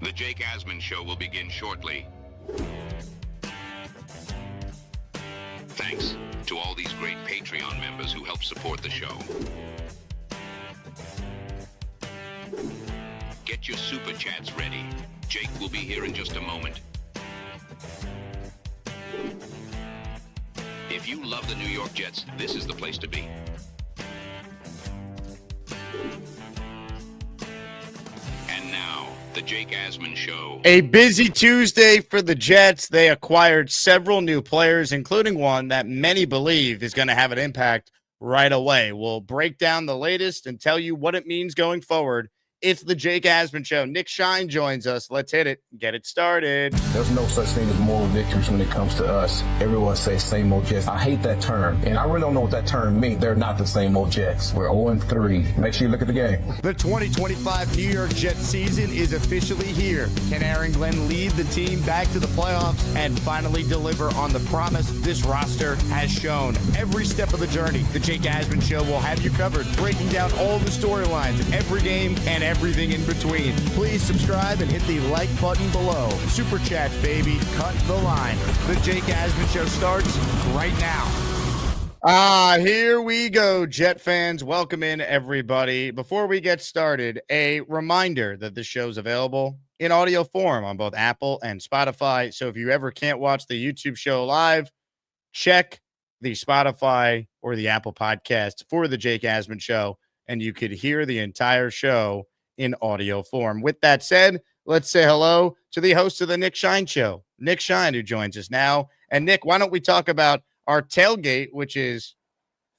The Jake Asman Show will begin shortly. Thanks to all these great Patreon members who help support the show. Get your super chats ready. Jake will be here in just a moment. If you love the New York Jets, this is the place to be. And now, the Jake Asman Show. A busy Tuesday for the Jets. They acquired several new players, including one that many believe is going to have an impact right away. We'll break down the latest and tell you what it means going forward. It's the Jake Asman Show. Nick Shine joins us. Let's hit it. Get it started. There's no such thing as moral victories when it comes to us. Everyone says same old Jets. I hate that term, and I really don't know what that term means. They're not the same old Jets. We're 0-3. Make sure you look at the game. The 2025 New York Jets season is officially here. Can Aaron Glenn lead the team back to the playoffs and finally deliver on the promise this roster has shown? Every step of the journey, the Jake Asman Show will have you covered, breaking down all the storylines, every game, and everything in between. Please subscribe and hit the like button below. Super chats, baby. Cut the line. The Jake Asman Show starts right now. Here we go, Jet fans. Welcome in, everybody. Before we get started, a reminder that this show's available in audio form on both Apple and Spotify. So if you ever can't watch the YouTube show live, check the Spotify or the Apple podcast for the Jake Asman Show, and you could hear the entire show in audio form. With that said, let's say hello to the host of the Nick Shine Show, Nick Shine, who joins us now. And Nick, why don't we talk about our tailgate, which is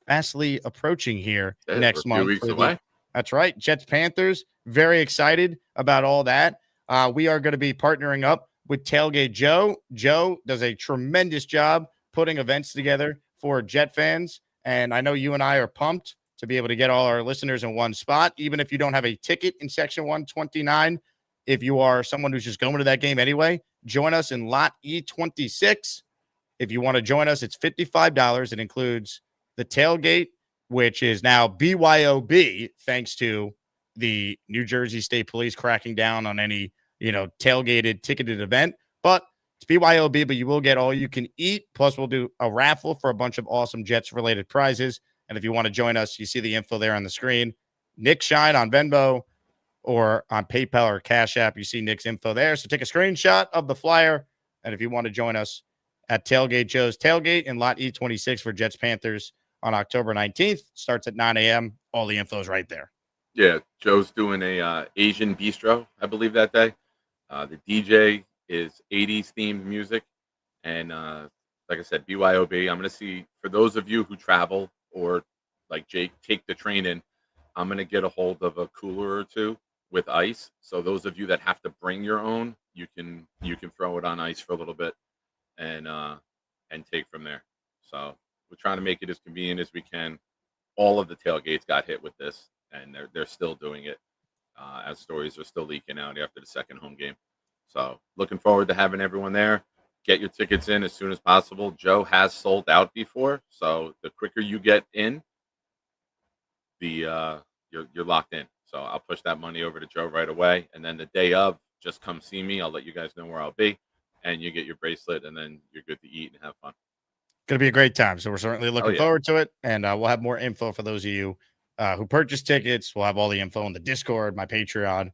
fastly approaching here next month. 2 weeks away. That's right. Jets Panthers. Very excited about all that. We are going to be partnering up with Tailgate Joe. Joe does a tremendous job putting events together for Jet fans. And I know you and I are pumped to be able to get all our listeners in one spot, even if you don't have a ticket in Section 129. If you are someone who's just going to that game anyway, join us in Lot E26. If you want to join us, it's $55. It includes the tailgate, which is now BYOB, thanks to the New Jersey State Police cracking down on any, tailgated, ticketed event. But it's BYOB, but you will get all you can eat. Plus, we'll do a raffle for a bunch of awesome Jets-related prizes. And if you want to join us, you see the info there on the screen. Nick Shine on Venmo or on PayPal or Cash App. You see Nick's info there. So take a screenshot of the flyer. And if you want to join us at Tailgate Joe's Tailgate in Lot E26 for Jets Panthers on October 19th, starts at 9 a.m. All the info is right there. Yeah, Joe's doing a Asian bistro, I believe, that day. The DJ is 80s themed music. And like I said, BYOB. I'm going to see, for those of you who travel or like Jake, take the train in, I'm going to get a hold of a cooler or two with ice. So those of you that have to bring your own, you can throw it on ice for a little bit and take from there. So we're trying to make it as convenient as we can. All of the tailgates got hit with this, and they're still doing it as stories are still leaking out after the second home game. So looking forward to having everyone there. Get your tickets in as soon as possible. Joe has sold out before, so the quicker you get in, you're locked in. So I'll push that money over to Joe right away, and then the day of, just come see me. I'll let you guys know where I'll be, and you get your bracelet, and then you're good to eat and have fun. Going to be a great time, so we're certainly looking forward to it, and we'll have more info for those of you who purchase tickets. We'll have all the info in the Discord, my Patreon,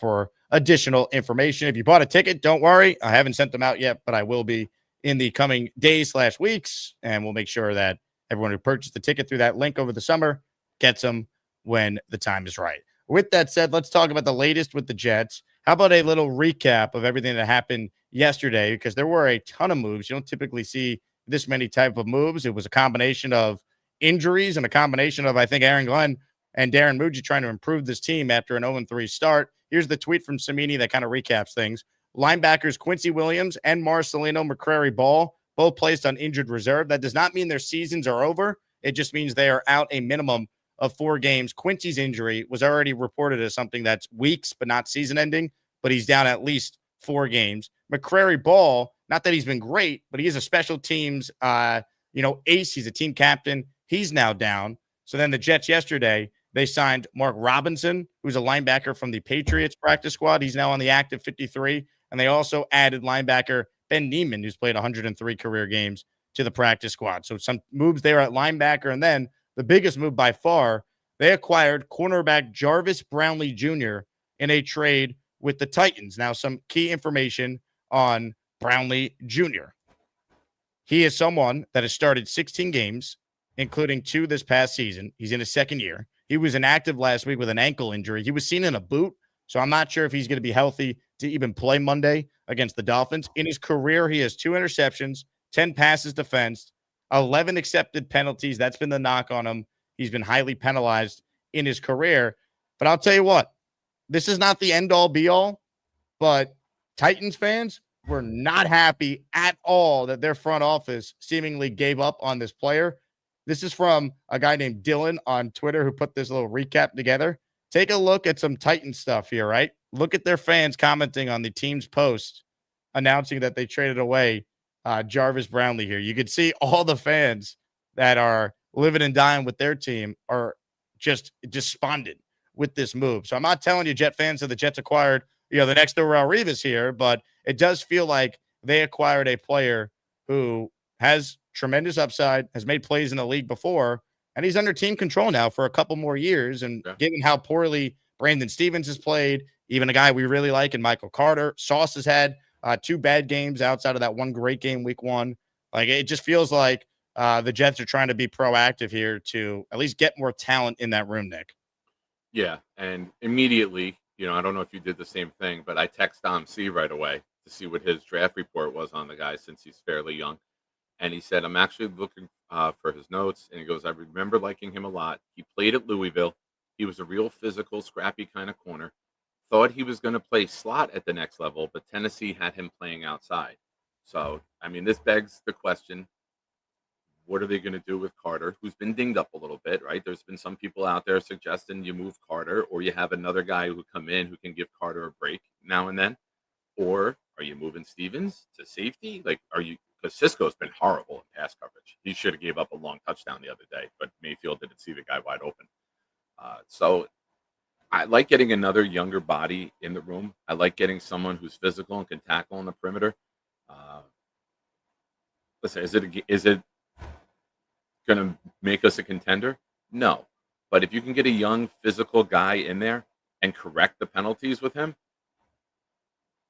for additional information. If you bought a ticket, don't worry. I haven't sent them out yet, but I will be in the coming days/weeks, and we'll make sure that everyone who purchased the ticket through that link over the summer gets them when the time is right. With that said, let's talk about the latest with the Jets. How about a little recap of everything that happened yesterday? Because there were a ton of moves. You don't typically see this many type of moves. It was a combination of injuries and a combination of, I think, Aaron Glenn and Darren Muji trying to improve this team after an 0-3 start. Here's the tweet from Samini that kind of recaps things. Linebackers Quincy Williams and Marcelino McCrary-Ball both placed on injured reserve. That does not mean their seasons are over. It just means they are out a minimum of 4 games. Quincy's injury was already reported as something that's weeks, but not season ending, but he's down at least 4 games. McCrary-Ball, not that he's been great, but he is a special teams, ace. He's a team captain. He's now down. So then the Jets yesterday They signed Mark Robinson, who's a linebacker from the Patriots practice squad. He's now on the active 53. And they also added linebacker Ben Neiman, who's played 103 career games, to the practice squad. So some moves there at linebacker. And then the biggest move by far, they acquired cornerback Jarvis Brownlee Jr. in a trade with the Titans. Now, some key information on Brownlee Jr. He is someone that has started 16 games, including 2 this past season. He's in his second year. He was inactive last week with an ankle injury. He was seen in a boot, so I'm not sure if he's going to be healthy to even play Monday against the Dolphins. In his career, he has 2 interceptions, 10 passes defensed, 11 accepted penalties. That's been the knock on him. He's been highly penalized in his career. But I'll tell you what, this is not the end-all, be-all, but Titans fans were not happy at all that their front office seemingly gave up on this player. This is from a guy named Dylan on Twitter who put this little recap together. Take a look at some Titan stuff here, right? Look at their fans commenting on the team's post announcing that they traded away Jarvis Brownlee here. You could see all the fans that are living and dying with their team are just despondent with this move. So I'm not telling you Jet fans that the Jets acquired, the next Darrelle Revis here, but it does feel like they acquired a player who has tremendous upside, has made plays in the league before, and he's under team control now for a couple more years. And given how poorly Brandon Stevens has played, even a guy we really like in Michael Carter, Sauce has had 2 bad games outside of that one great game week 1. Like, it just feels like the Jets are trying to be proactive here to at least get more talent in that room, Nick. Yeah, and immediately, I don't know if you did the same thing, but I text Dom C right away to see what his draft report was on the guy since he's fairly young. And he said, I'm actually looking for his notes. And he goes, I remember liking him a lot. He played at Louisville. He was a real physical, scrappy kind of corner. Thought he was going to play slot at the next level, but Tennessee had him playing outside. So, I mean, this begs the question, what are they going to do with Carter, who's been dinged up a little bit, right? There's been some people out there suggesting you move Carter, or you have another guy who come in who can give Carter a break now and then. Or are you moving Stevens to safety? Like, because Cisco's been horrible in pass coverage. He should have gave up a long touchdown the other day, but Mayfield didn't see the guy wide open. So I like getting another younger body in the room. I like getting someone who's physical and can tackle on the perimeter. Listen, is it going to make us a contender? No. But if you can get a young physical guy in there and correct the penalties with him,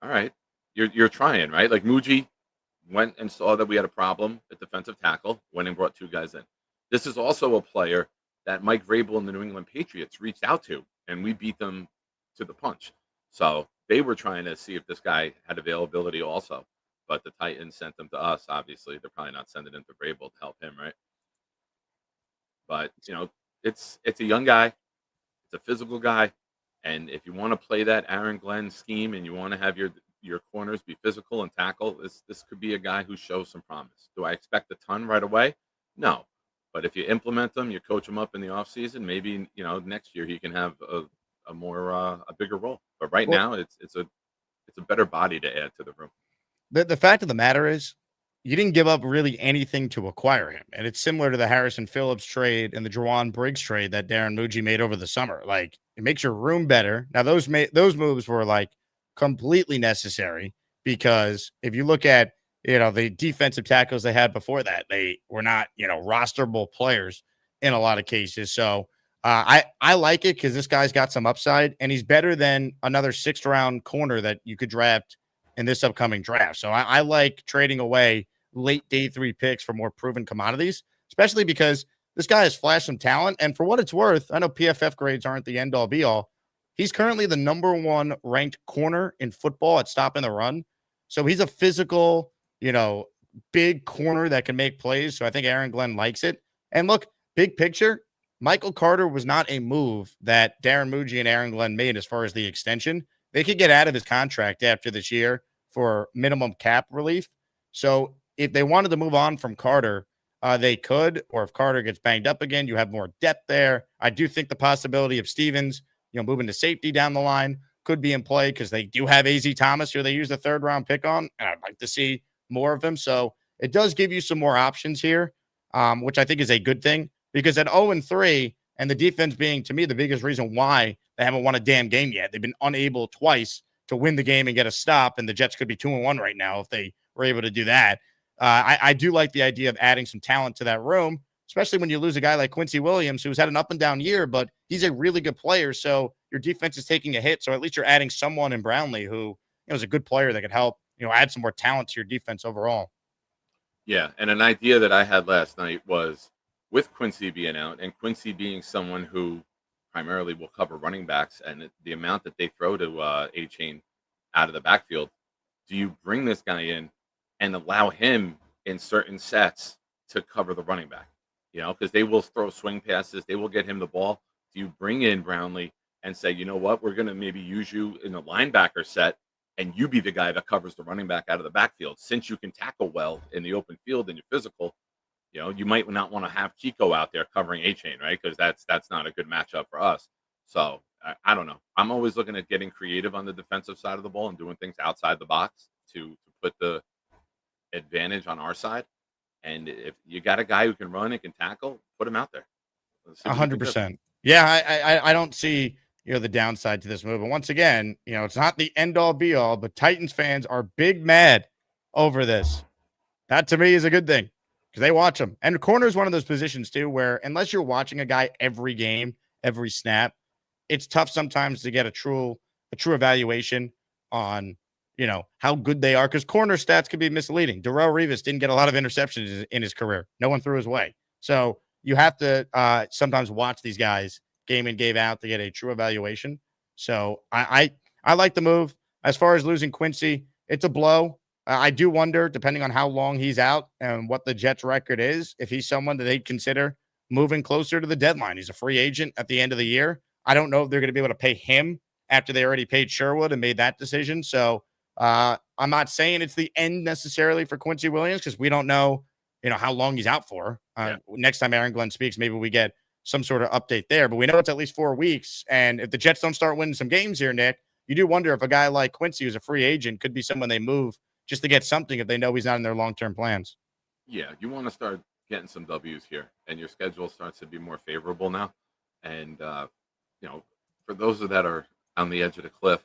all right, you're trying, right? Like Muji went and saw that we had a problem at defensive tackle, went and brought 2 guys in. This is also a player that Mike Vrabel and the New England Patriots reached out to, and we beat them to the punch. So they were trying to see if this guy had availability also, but the Titans sent them to us. Obviously, they're probably not sending him to Vrabel to help him, right? But, it's a young guy. It's a physical guy. And if you want to play that Aaron Glenn scheme and you want to have your corners be physical and tackle, this could be a guy who shows some promise. Do I expect a ton right away? No. But if you implement them, you coach them up in the offseason, maybe, next year he can have a bigger role. But right now it's a better body to add to the room. The fact of the matter is, you didn't give up really anything to acquire him. And it's similar to the Harrison Phillips trade and the Juwan Briggs trade that Darren Muji made over the summer. Like, it makes your room better. Now, those moves were like completely necessary, because if you look at, the defensive tackles they had before that, they were not, rosterable players in a lot of cases. So I like it because this guy's got some upside, and he's better than another 6th round corner that you could draft in this upcoming draft. So I like trading away late day 3 picks for more proven commodities, especially because this guy has flashed some talent. And for what it's worth, I know PFF grades aren't the end all be all. He's currently the number 1 ranked corner in football at stopping the run. So he's a physical, big corner that can make plays. So I think Aaron Glenn likes it. And look, big picture, Michael Carter was not a move that Darren Muji and Aaron Glenn made as far as the extension. They could get out of his contract after this year for minimum cap relief. So if they wanted to move on from Carter, they could. Or if Carter gets banged up again, you have more depth there. I do think the possibility of Stevens, moving to safety down the line could be in play, because they do have AZ Thomas, who they used a 3rd round pick on, and I'd like to see more of him. So it does give you some more options here, which I think is a good thing, because at 0-3, And the defense being, to me, the biggest reason why they haven't won a damn game yet. They've been unable twice to win the game and get a stop, and the Jets could be 2-1 right now if they were able to do that. I do like the idea of adding some talent to that room, especially when you lose a guy like Quincy Williams, who's had an up and down year, but he's a really good player. So your defense is taking a hit. So at least you're adding someone in Brownlee who is a good player that could help, add some more talent to your defense overall. Yeah. And an idea that I had last night was with Quincy being out and Quincy being someone who primarily will cover running backs and the amount that they throw to A-Chain out of the backfield, do you bring this guy in and allow him in certain sets to cover the running back? Because they will throw swing passes. They will get him the ball. Do you bring in Brownlee and say, you know what, we're going to maybe use you in the linebacker set and you be the guy that covers the running back out of the backfield? Since you can tackle well in the open field and you're physical, you might not want to have Kiko out there covering A-Chain, right? Because that's not a good matchup for us. So I don't know. I'm always looking at getting creative on the defensive side of the ball and doing things outside the box to put the advantage on our side. And if you got a guy who can run and can tackle, put him out there. 100%. Yeah, I don't see the downside to this move. And once again, it's not the end all be all, but Titans fans are big mad over this. That to me is a good thing because they watch them. And corner is one of those positions too, where unless you're watching a guy every game, every snap, it's tough sometimes to get a true evaluation on how good they are, because corner stats could be misleading. Darrelle Revis didn't get a lot of interceptions in his career. No one threw his way. So you have to sometimes watch these guys game in, game out to get a true evaluation. So I like the move. As far as losing Quincy, it's a blow. I do wonder, depending on how long he's out and what the Jets' record is, if he's someone that they'd consider moving closer to the deadline. He's a free agent at the end of the year. I don't know if they're going to be able to pay him after they already paid Sherwood and made that decision. So I'm not saying it's the end necessarily for Quincy Williams because we don't know, how long he's out for. Next time Aaron Glenn speaks, maybe we get some sort of update there, but we know it's at least 4 weeks. And if the Jets don't start winning some games here, Nick, you do wonder if a guy like Quincy, who's a free agent, could be someone they move just to get something if they know he's not in their long-term plans. Yeah, you want to start getting some W's here, and your schedule starts to be more favorable now. And, for those that are on the edge of the cliff,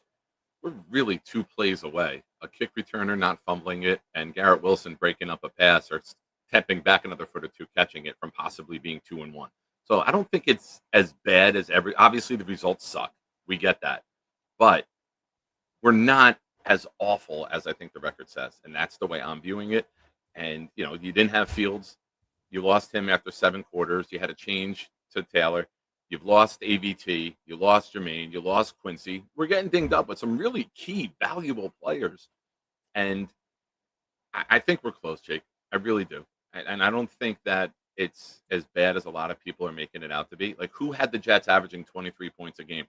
we're really 2 plays away. A kick returner not fumbling it, and Garrett Wilson breaking up a pass or stepping back another foot or two, catching it from possibly being 2-1. So I don't think it's as bad as obviously the results suck. We get that. But we're not as awful as I think the record says. And that's the way I'm viewing it. And, you didn't have Fields. You lost him after 7 quarters. You had a change to Taylor. You've lost AVT. You lost Jermaine. You lost Quincy. We're getting dinged up with some really key, valuable players. And I think we're close, Jake. I really do. And I don't think that it's as bad as a lot of people are making it out to be. Like, who had the Jets averaging 23 points a game?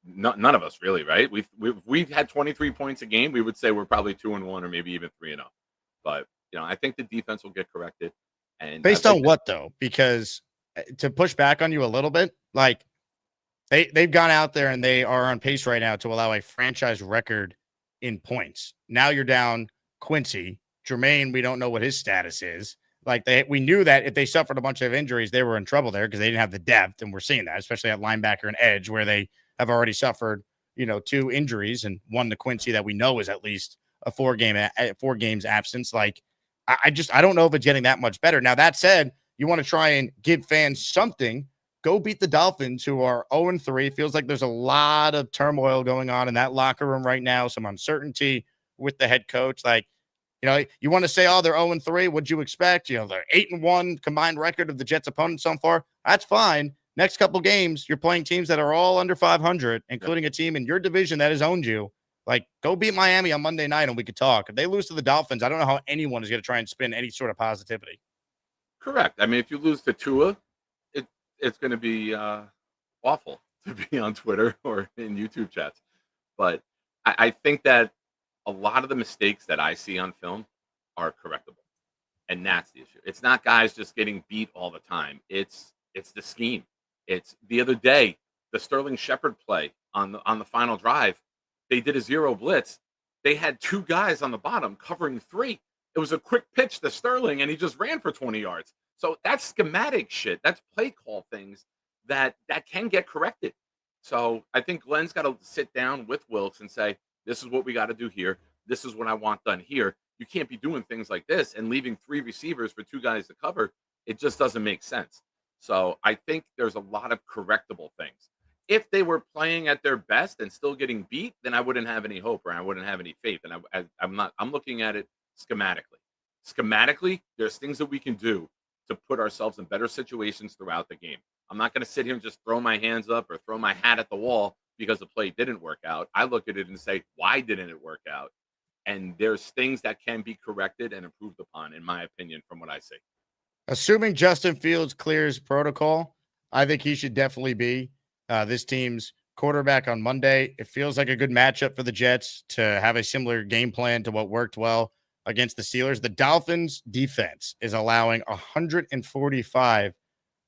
None of us really, right? We've had 23 points a game. We would say we're probably 2-1 or maybe even 3-0. But I think the defense will get corrected. And based on what though? Because to push back on you a little bit, like they've gone out there and they are on pace right now to allow a franchise record in points. Now you're down Quincy. Jermaine, we don't know what his status is. Like we knew that if they suffered a bunch of injuries, they were in trouble there because they didn't have the depth, and we're seeing that, especially at linebacker and edge, where they have already suffered, 2 injuries, and one to Quincy that we know is at least a 4 games absence. Like I don't know if it's getting that much better. Now that said, you want to try and give fans something. Go beat the Dolphins, who are 0-3. Feels like there's a lot of turmoil going on in that locker room right now. Some uncertainty with the head coach. Like, you want to say, oh, they're 0-3. What'd you expect? They're 8-1 combined record of the Jets' opponents so far. That's fine. Next couple games, you're playing teams that are all under 500, including a team in your division that has owned you. Like, go beat Miami on Monday night and we could talk. If they lose to the Dolphins, I don't know how anyone is going to try and spin any sort of positivity. Correct. I mean, if you lose to Tua, it's going to be awful to be on Twitter or in YouTube chats. But I think that a lot of the mistakes that I see on film are correctable. And that's the issue. It's not guys just getting beat all the time. It's the scheme. It's the other day, the Sterling Shepard play on the final drive. They did a 0 blitz. They had 2 guys on the bottom covering 3. It was a quick pitch to Sterling, and he just ran for 20 yards. So that's schematic shit. That's play call things that can get corrected. So I think Glenn's got to sit down with Wilkes and say, this is what we got to do here. This is what I want done here. You can't be doing things like this and leaving 3 receivers for 2 guys to cover. It just doesn't make sense. So I think there's a lot of correctable things. If they were playing at their best and still getting beat, then I wouldn't have any hope or I wouldn't have any faith. And I'm looking at it schematically. Schematically, there's things that we can do to put ourselves in better situations throughout the game. I'm not going to sit here and just throw my hands up or throw my hat at the wall because the play didn't work out. I look at it and say, why didn't it work out? And there's things that can be corrected and improved upon, in my opinion, from what I see. Assuming Justin Fields clears protocol, I think he should definitely be this team's quarterback on Monday. It feels like a good matchup for the Jets to have a similar game plan to what worked well against the Steelers. The Dolphins defense is allowing 145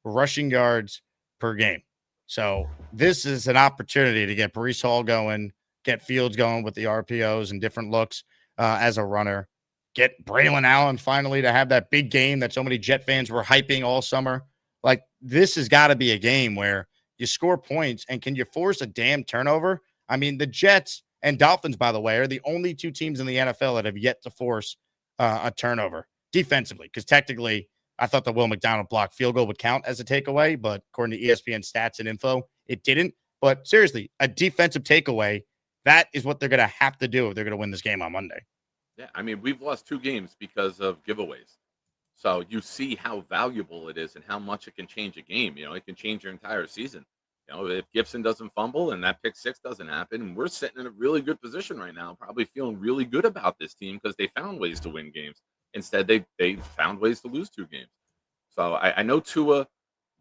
rushing yards per game. So this is an opportunity to get Breece Hall going, get Fields going with the RPOs and different looks as a runner. Get Braylon Allen finally to have that big game that so many Jet fans were hyping all summer. Like, this has got to be a game where you score points, and can you force a damn turnover? I mean, the Jets and Dolphins, by the way, are the only 2 teams in the NFL that have yet to force a turnover defensively, because technically I thought the Will McDonald block field goal would count as a takeaway, but according to ESPN stats and info, it didn't. But seriously, a defensive takeaway, that is what they're going to have to do if they're going to win this game on Monday. Yeah, I mean, we've lost 2 games because of giveaways. So you see how valuable it is and how much it can change a game. You know, it can change your entire season. You know, if Gibson doesn't fumble and that pick 6 doesn't happen, we're sitting in a really good position right now, probably feeling really good about this team because they found ways to win games. Instead, they found ways to lose 2 games. So I know Tua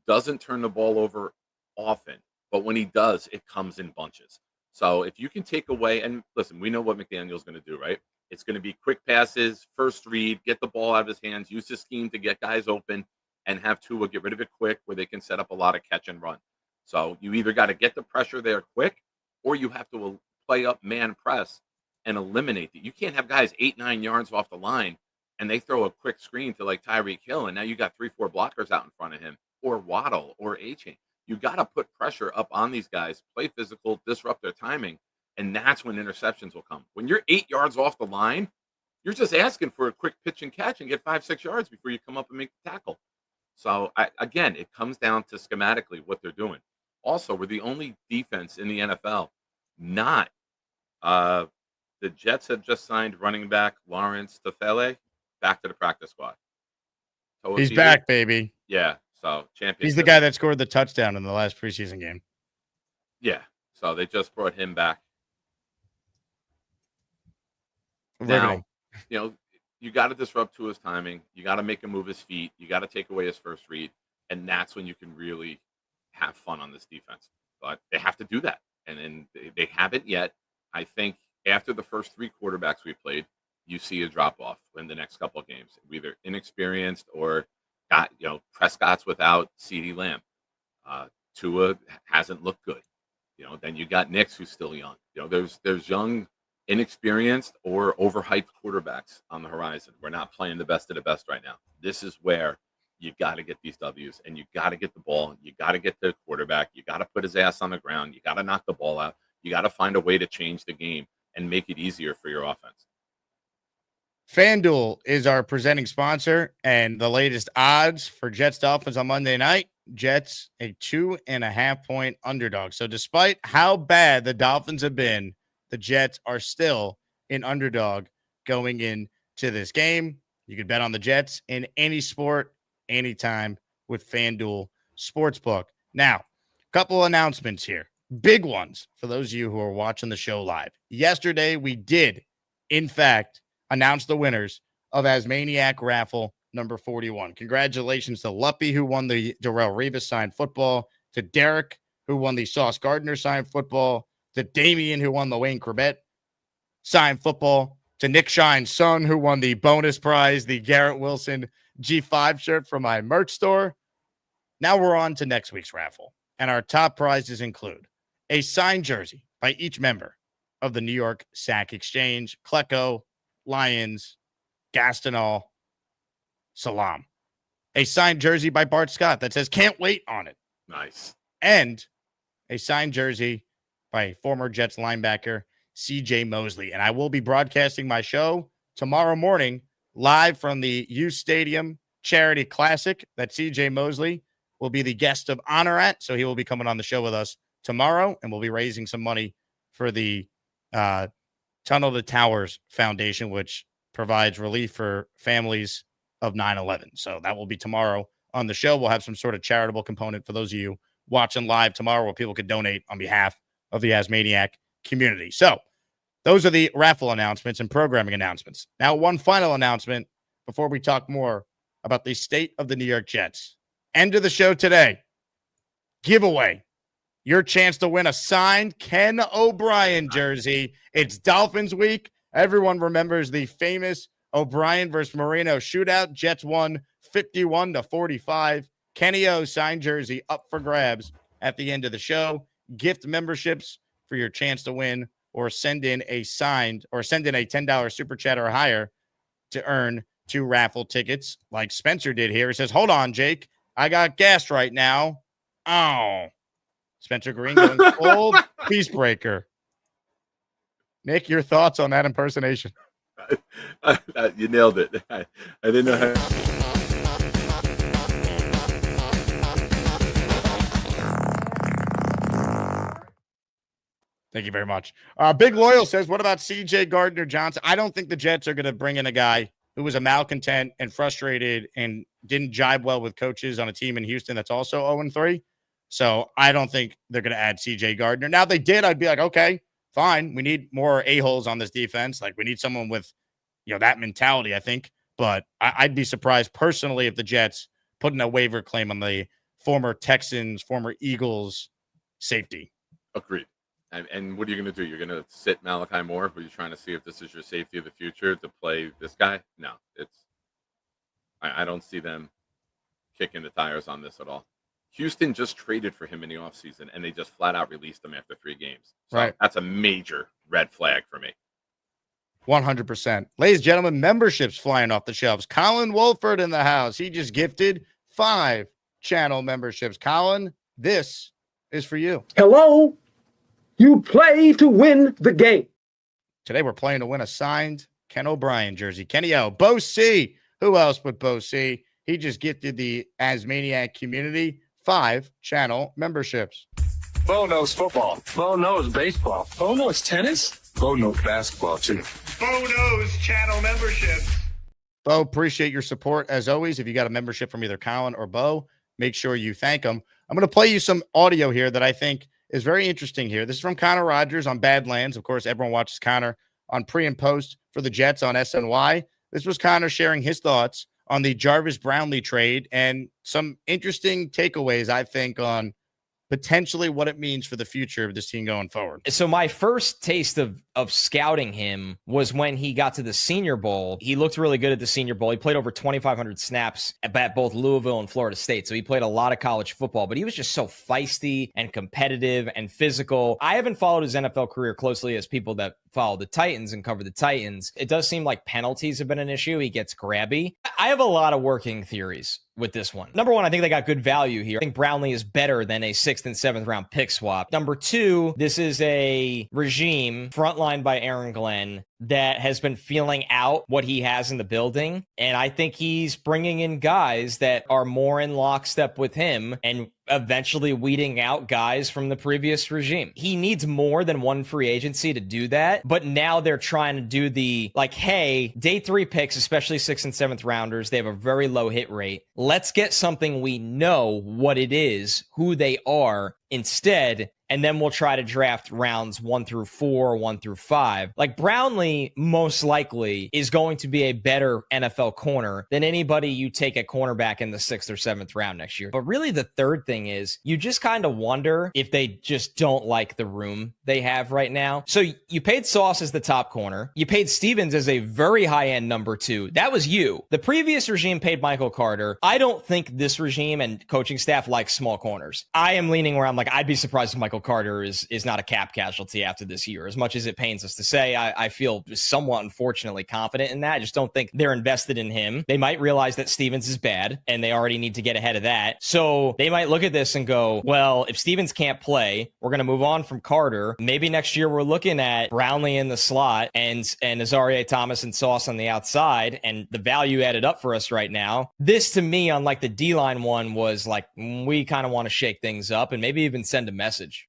doesn't turn the ball over often, but when he does, it comes in bunches. So if you can take away, and listen, we know what McDaniel's going to do, right? It's going to be quick passes, first read, get the ball out of his hands, use his scheme to get guys open, and have Tua get rid of it quick where they can set up a lot of catch and run. So you either got to get the pressure there quick, or you have to play up man press and eliminate it. You can't have guys 8-9 yards off the line and they throw a quick screen to like Tyreek Hill, and now you got 3-4 blockers out in front of him, or Waddle, or A-Chain. You got to put pressure up on these guys, play physical, disrupt their timing, and that's when interceptions will come. When you're 8 yards off the line, you're just asking for a quick pitch and catch and get 5-6 yards before you come up and make the tackle. So, again, it comes down to schematically what they're doing. Also, we're the only defense in the NFL not the Jets have just signed running back Lawrence Tefele back to the practice squad. So he's back, baby. Yeah, so champion. He's the guy that scored the touchdown in the last preseason game. Yeah, so they just brought him back. Now, you know, you got to disrupt Tua's timing. You got to make him move his feet. You got to take away his first read, and that's when you can really have fun on this defense. But they have to do that, and they haven't yet. I think after the first 3 quarterbacks we played, you see a drop off in the next couple of games, either inexperienced or Prescott's without CeeDee Lamb. Tua hasn't looked good. Then you got Nix, who's still young. There's young, inexperienced or overhyped quarterbacks on the horizon. We're not playing the best of the best right now. This is where you got to get these W's, and you got to get the ball. You got to get the quarterback. You got to put his ass on the ground. You got to knock the ball out. You got to find a way to change the game and make it easier for your offense. FanDuel is our presenting sponsor, and the latest odds for Jets Dolphins on Monday night. Jets a 2.5-point underdog. So despite how bad the Dolphins have been, the Jets are still an underdog going into this game. You could bet on the Jets in any sport, anytime with FanDuel Sportsbook. Now, a couple announcements here. Big ones for those of you who are watching the show live. Yesterday, we did, in fact, announce the winners of Asmaniac Raffle number 41. Congratulations to Luppy, who won the Darrelle Revis signed football, to Derek, who won the Sauce Gardner signed football, to Damian, who won the Wayne Corbett signed football, to Nick Shine's son, who won the bonus prize, the Garrett Wilson G5 shirt from my merch store. Now we're on to next week's raffle, and our top prizes include a signed jersey by each member of the New York Sack Exchange, Klecko, Lions, Gastineau, Salam. A signed jersey by Bart Scott that says "Can't Wait" on it. Nice. and a signed jersey by former Jets linebacker C.J. Mosley. And I will be broadcasting my show tomorrow morning live from the U Stadium Charity Classic that C.J. Mosley will be the guest of honor at. So he will be coming on the show with us tomorrow, and we'll be raising some money for the Tunnel to Towers Foundation, which provides relief for families of 9/11. So that will be tomorrow on the show. We'll have some sort of charitable component for those of you watching live tomorrow where people could donate on behalf of the Asmaniac community. So those are the raffle announcements and programming announcements. Now, one final announcement before we talk more about the state of the New York Jets. End of the show today. Giveaway. Your chance to win a signed Ken O'Brien jersey. It's Dolphins week. Everyone remembers the famous O'Brien versus Marino shootout. Jets won 51-45. Kenny O signed jersey up for grabs at the end of the show. Gift memberships for your chance to win, or send in a $10 super chat or higher to earn 2 raffle tickets like Spencer did here. He says, hold on, Jake. I got gassed right now. Oh. Spencer Green going cold. Peace breaker. Nick, your thoughts on that impersonation? You nailed it. I didn't know how. Thank you very much. Big Loyal says, what about C.J. Gardner-Johnson? I don't think the Jets are going to bring in a guy who was a malcontent and frustrated and didn't jibe well with coaches on a team in Houston that's also 0-3. So I don't think they're going to add C.J. Gardner. Now, if they did, I'd be like, okay, fine. We need more a-holes on this defense. Like, we need someone with, that mentality, I think. But I'd be surprised personally if the Jets put in a waiver claim on the former Texans, former Eagles safety. Agreed. And what are you going to do? You're going to sit Malachi Moore? Were you trying to see if this is your safety of the future to play this guy? No, I don't see them kicking the tires on this at all. Houston just traded for him in the offseason, and they just flat out released him after 3 games. So right. That's a major red flag for me. 100%. Ladies and gentlemen, memberships flying off the shelves. Colin Wolford in the house. He just gifted 5 channel memberships. Colin, this is for you. Hello. You play to win the game. Today we're playing to win a signed Ken O'Brien jersey. Kenny O. Bo C. Who else but Bo C? He just gifted the Asmaniac community 5 channel memberships. Bo knows football. Bo knows baseball. Bo knows tennis. Bo knows basketball, too. Bo knows channel memberships. Bo, appreciate your support. As always, if you got a membership from either Colin or Bo, make sure you thank them. I'm going to play you some audio here that I think is very interesting here. This is from Connor Rogers on Badlands. Of course, everyone watches Connor on pre and post for the Jets on SNY. This was Connor sharing his thoughts on the Jarvis Brownlee trade and some interesting takeaways, I think, on potentially what it means for the future of this team going forward. So my first taste of scouting him was when he got to the Senior Bowl. He looked really good at the Senior Bowl. He played over 2,500 snaps at both Louisville and Florida State. So he played a lot of college football, but he was just so feisty and competitive and physical. I haven't followed his NFL career closely as people that follow the Titans and cover the Titans. It does seem like penalties have been an issue. He gets grabby. I have a lot of working theories with this one. Number one, I think they got good value here. I think Brownlee is better than a 6th and 7th round pick swap. Number two, this is a regime frontlined by Aaron Glenn that has been feeling out what he has in the building. And I think he's bringing in guys that are more in lockstep with him and eventually weeding out guys from the previous regime. He needs more than one free agency to do that. But now they're trying to do the, like, hey, day 3 picks, especially 6th and 7th rounders, they have a very low hit rate. Let's get something we know what it is, who they are instead, and then we'll try to draft rounds 1 through 4, 1 through 5. Like, Brownlee most likely is going to be a better NFL corner than anybody you take at cornerback in the 6th or 7th round next year. But really the third thing is you just kind of wonder if they just don't like the room they have right now. So you paid Sauce as the top corner. You paid Stevens as a very high-end number 2. That was you. The previous regime paid Michael Carter. I don't think this regime and coaching staff likes small corners. I am leaning where I'm like, I'd be surprised if Michael Michael Carter is not a cap casualty after this year. As much as it pains us to say, I feel somewhat unfortunately confident in that. I just don't think they're invested in him. They might realize that Stevens is bad and they already need to get ahead of that. So they might look at this and go, well, if Stevens can't play, we're going to move on from Carter. Maybe next year we're looking at Brownlee in the slot and Azaria Thomas and Sauce on the outside, and the value added up for us right now. This to me, unlike the D-line one, was like, we kind of want to shake things up and maybe even send a message.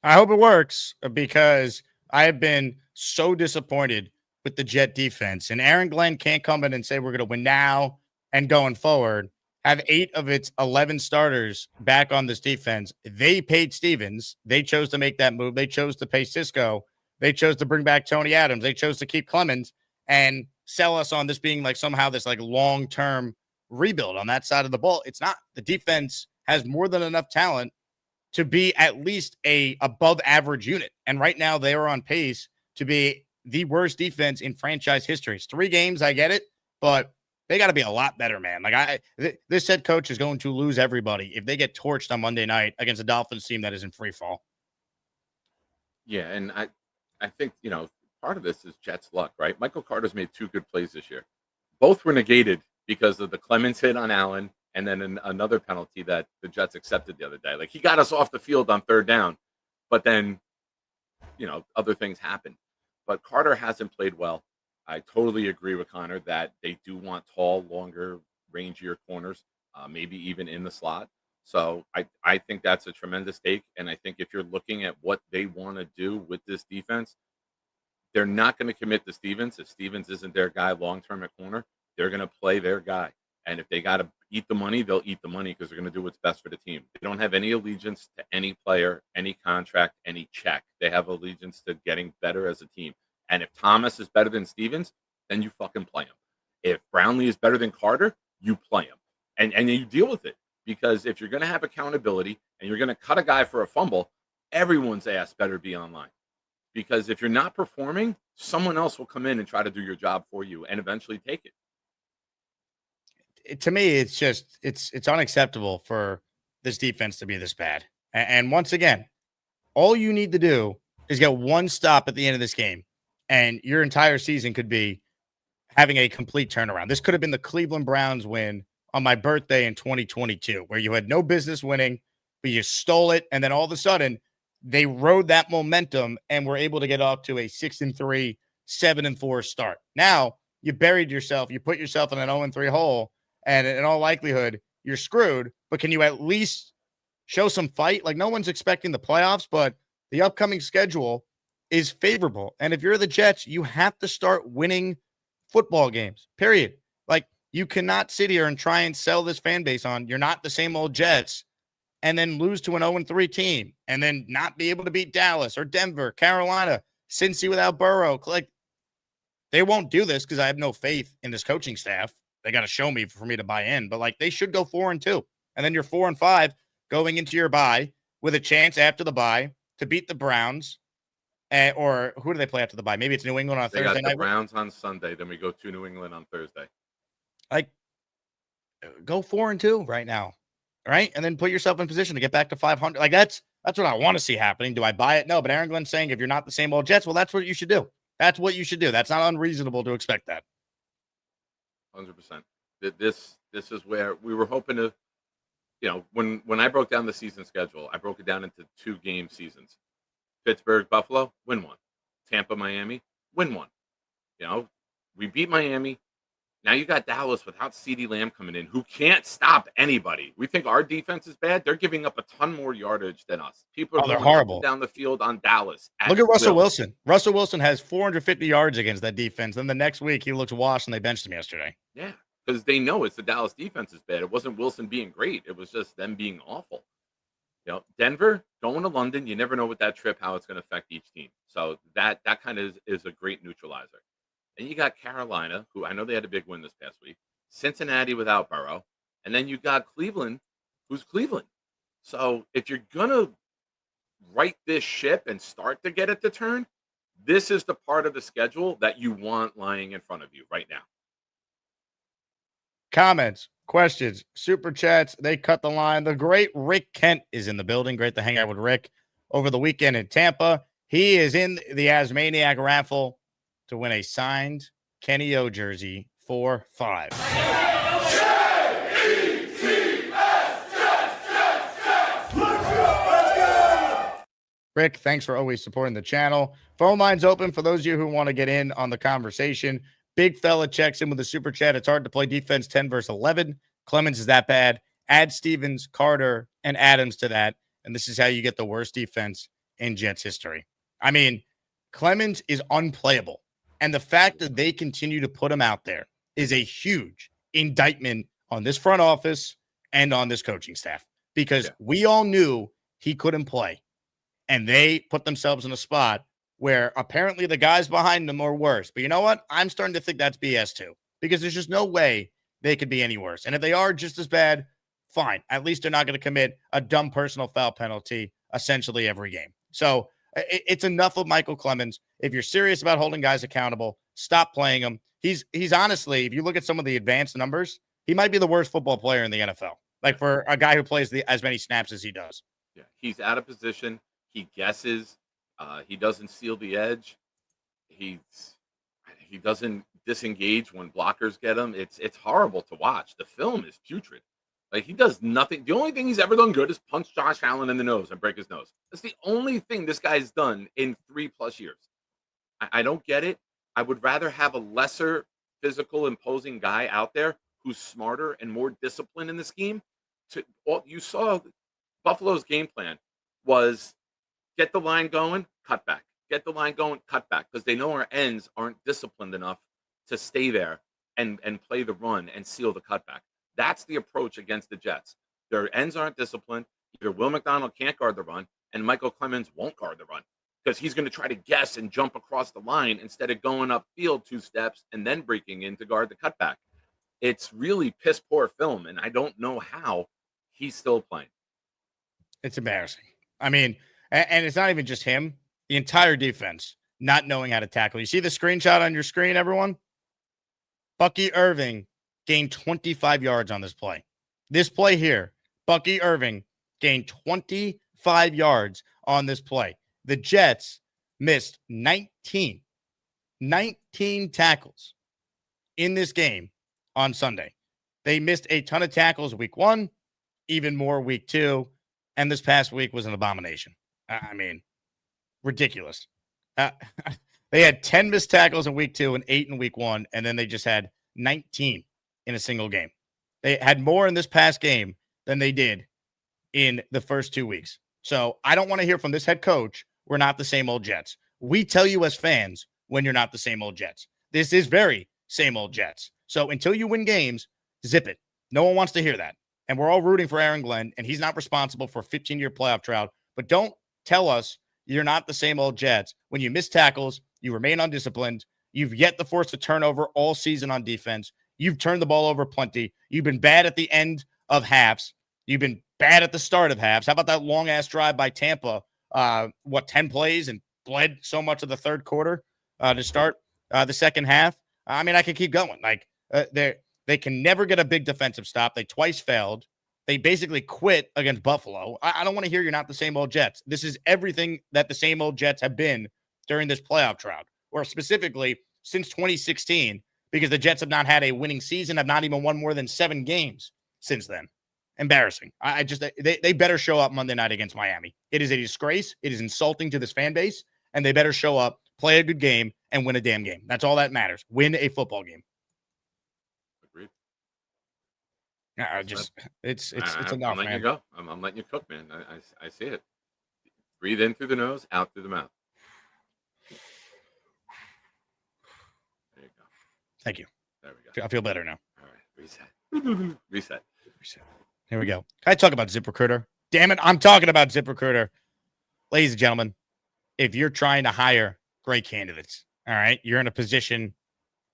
I hope it works, because I have been so disappointed with the Jet defense. And Aaron Glenn can't come in and say we're going to win now and going forward. Have 8 of its 11 starters back on this defense. They paid Stevens. They chose to make that move. They chose to pay Cisco. They chose to bring back Tony Adams. They chose to keep Clemens and sell us on this being like somehow this like long-term rebuild on that side of the ball. It's not. The defense has more than enough talent to be at least a above average unit. And right now they are on pace to be the worst defense in franchise history. It's 3 games. I get it, but they got to be a lot better, man. Like this head coach is going to lose everybody if they get torched on Monday night against a Dolphins team that is in free fall. Yeah. And I think, part of this is Jets luck, right? Michael Carter's made 2 good plays this year. Both were negated because of the Clemens hit on Allen and then another penalty that the Jets accepted the other day. Like, he got us off the field on 3rd down, but then, other things happened. But Carter hasn't played well. I totally agree with Connor that they do want tall, longer, rangier corners, maybe even in the slot. So I think that's a tremendous take. And I think if you're looking at what they want to do with this defense, they're not going to commit to Stevens. If Stevens isn't their guy long-term at corner, they're going to play their guy. And if they got to eat the money, they'll eat the money because they're going to do what's best for the team. They don't have any allegiance to any player, any contract, any check. They have allegiance to getting better as a team. And if Thomas is better than Stevens, then you fucking play him. If Brownlee is better than Carter, you play him. And you deal with it. Because if you're going to have accountability and you're going to cut a guy for a fumble, everyone's ass better be online. Because if you're not performing, someone else will come in and try to do your job for you and eventually take it. To me, it's just it's unacceptable for this defense to be this bad. And once again, all you need to do is get one stop at the end of this game, and your entire season could be having a complete turnaround. This could have been the Cleveland Browns win on my birthday in 2022, where you had no business winning, but you stole it, and then all of a sudden they rode that momentum and were able to get off to a 6-3, 7-4 start. Now you buried yourself, you put yourself in an 0-3 hole, and in all likelihood, you're screwed. But can you at least show some fight? Like, no one's expecting the playoffs, but the upcoming schedule is favorable. And if you're the Jets, you have to start winning football games, period. Like, you cannot sit here and try and sell this fan base on you're not the same old Jets and then lose to an 0-3 team and then not be able to beat Dallas or Denver, Carolina, Cincy without Burrow. Like, they won't do this because I have no faith in this coaching staff. They got to show me for me to buy in, but like, they should go 4-2. And then you're 4-5 going into your bye with a chance after the bye to beat the Browns. Or who do they play after the bye? Maybe it's New England on They Thursday got night. the Browns on Sunday, then we go to New England on Thursday. Like, go 4-2 right now, right? And then put yourself in position to get back to 500. Like, that's what I want to see happening. Do I buy it? No, but Aaron Glenn's saying if you're not the same old Jets, well, that's what you should do. That's what you should do. That's not unreasonable to expect that. 100%. This is where we were hoping to, when I broke down the season schedule, I broke it down into 2-game seasons. Pittsburgh, Buffalo, win 1. Tampa, Miami, win 1. We beat Miami. Now you got Dallas without CeeDee Lamb coming in, who can't stop anybody. We think our defense is bad. They're giving up a ton more yardage than us. People are they're horrible down the field on Dallas. Look at Russell Wilson. Russell Wilson has 450 yards against that defense. Then the next week he looks washed and they benched him yesterday. Yeah, because they know it's the Dallas defense is bad. It wasn't Wilson being great. It was just them being awful. Denver, going to London, you never know with that trip how it's going to affect each team. So that kind of is a great neutralizer. And you got Carolina, who I know they had a big win this past week. Cincinnati without Burrow. And then you got Cleveland, who's Cleveland. So if you're going to right this ship and start to get it to turn, this is the part of the schedule that you want lying in front of you right now. Comments, questions, super chats. They cut the line. The great Rick Kent is in the building. Great to hang out with Rick. over the weekend in Tampa. He is in the Asmaniac raffle to win a signed Kenny O jersey for $5. Rick, thanks for always supporting the channel. Phone line's open for those of you who want to get in on the conversation. Big fella checks in with a super chat. It's hard to play defense 10 versus 11. Clemens is that bad. Add Stevens, Carter, and Adams to that, and this is how you get the worst defense in Jets history. I mean, Clemens is unplayable, and the fact that they continue to put him out there is a huge indictment on this front office and on this coaching staff, because we all knew he couldn't play. And they put themselves in a spot where apparently the guys behind them are worse. But you know what? I'm starting to think that's BS too, because there's just no way they could be any worse. And if they are just as bad, fine. At least they're not going to commit a dumb personal foul penalty essentially every game. So it's enough of Michael Clemens. If you're serious about holding guys accountable, stop playing them. He's honestly, if you look at some of the advanced numbers, he might be the worst football player in the NFL. Like for a guy who plays as many snaps as he does. Yeah, he's out of position. He guesses. He doesn't seal the edge. He doesn't disengage when blockers get him. It's horrible to watch. The film is putrid. Like, he does nothing. The only thing he's ever done good is punch Josh Allen in the nose and break his nose. That's the only thing this guy's done in 3+ years. I don't get it. I would rather have a lesser physical, imposing guy out there who's smarter and more disciplined in the scheme. You saw Buffalo's game plan was get the line going, cut back. Get the line going, cut back. Because they know our ends aren't disciplined enough to stay there and play the run and seal the cutback. That's the approach against the Jets. Their ends aren't disciplined. Either Will McDonald can't guard the run, and Michael Clemens won't guard the run because he's going to try to guess and jump across the line instead of going upfield 2 steps and then breaking in to guard the cutback. It's really piss poor film, and I don't know how he's still playing. It's embarrassing. I mean, and it's not even just him. The entire defense not knowing how to tackle. You see the screenshot on your screen, everyone? Bucky Irving gained 25 yards on this play. This play here, Bucky Irving gained 25 yards on this play. The Jets missed 19 tackles in this game on Sunday. They missed a ton of tackles week 1, even more week 2, and this past week was an abomination. I mean, ridiculous. They had 10 missed tackles in week 2 and 8 in week 1, and then they just had 19 in a single game. They had more in this past game than they did in the first 2 weeks. So I don't want to hear from this head coach, we're not the same old Jets. We tell you as fans when you're not the same old Jets. This is very same old Jets. So until you win games, zip it. No one wants to hear that. And we're all rooting for Aaron Glenn, and he's not responsible for a 15-year playoff drought. But don't tell us you're not the same old Jets when you miss tackles, you remain undisciplined, you've yet to force a turnover all season on defense. You've turned the ball over plenty. You've been bad at the end of halves. You've been bad at the start of halves. How about that long-ass drive by Tampa? 10 plays and bled so much of the third quarter to start the second half? I mean, I can keep going. Like, they can never get a big defensive stop. They twice failed. They basically quit against Buffalo. I don't want to hear you're not the same old Jets. This is everything that the same old Jets have been during this playoff drought, or specifically since 2016, because the Jets have not had a winning season, have not even won more than 7 games since then. Embarrassing. They better show up Monday night against Miami. It is a disgrace. It is insulting to this fan base, and they better show up, play a good game, and win a damn game. That's all that matters. Win a football game. Agreed. It's enough, I'm letting man. you go. I'm letting you cook, man. I see it. Breathe in through the nose, out through the mouth. There you go. Thank you. There we go. I feel better now. All right. Reset. Here we go. Can I talk about ZipRecruiter? Damn it, I'm talking about ZipRecruiter. Ladies and gentlemen, if you're trying to hire great candidates, all right, you're in a position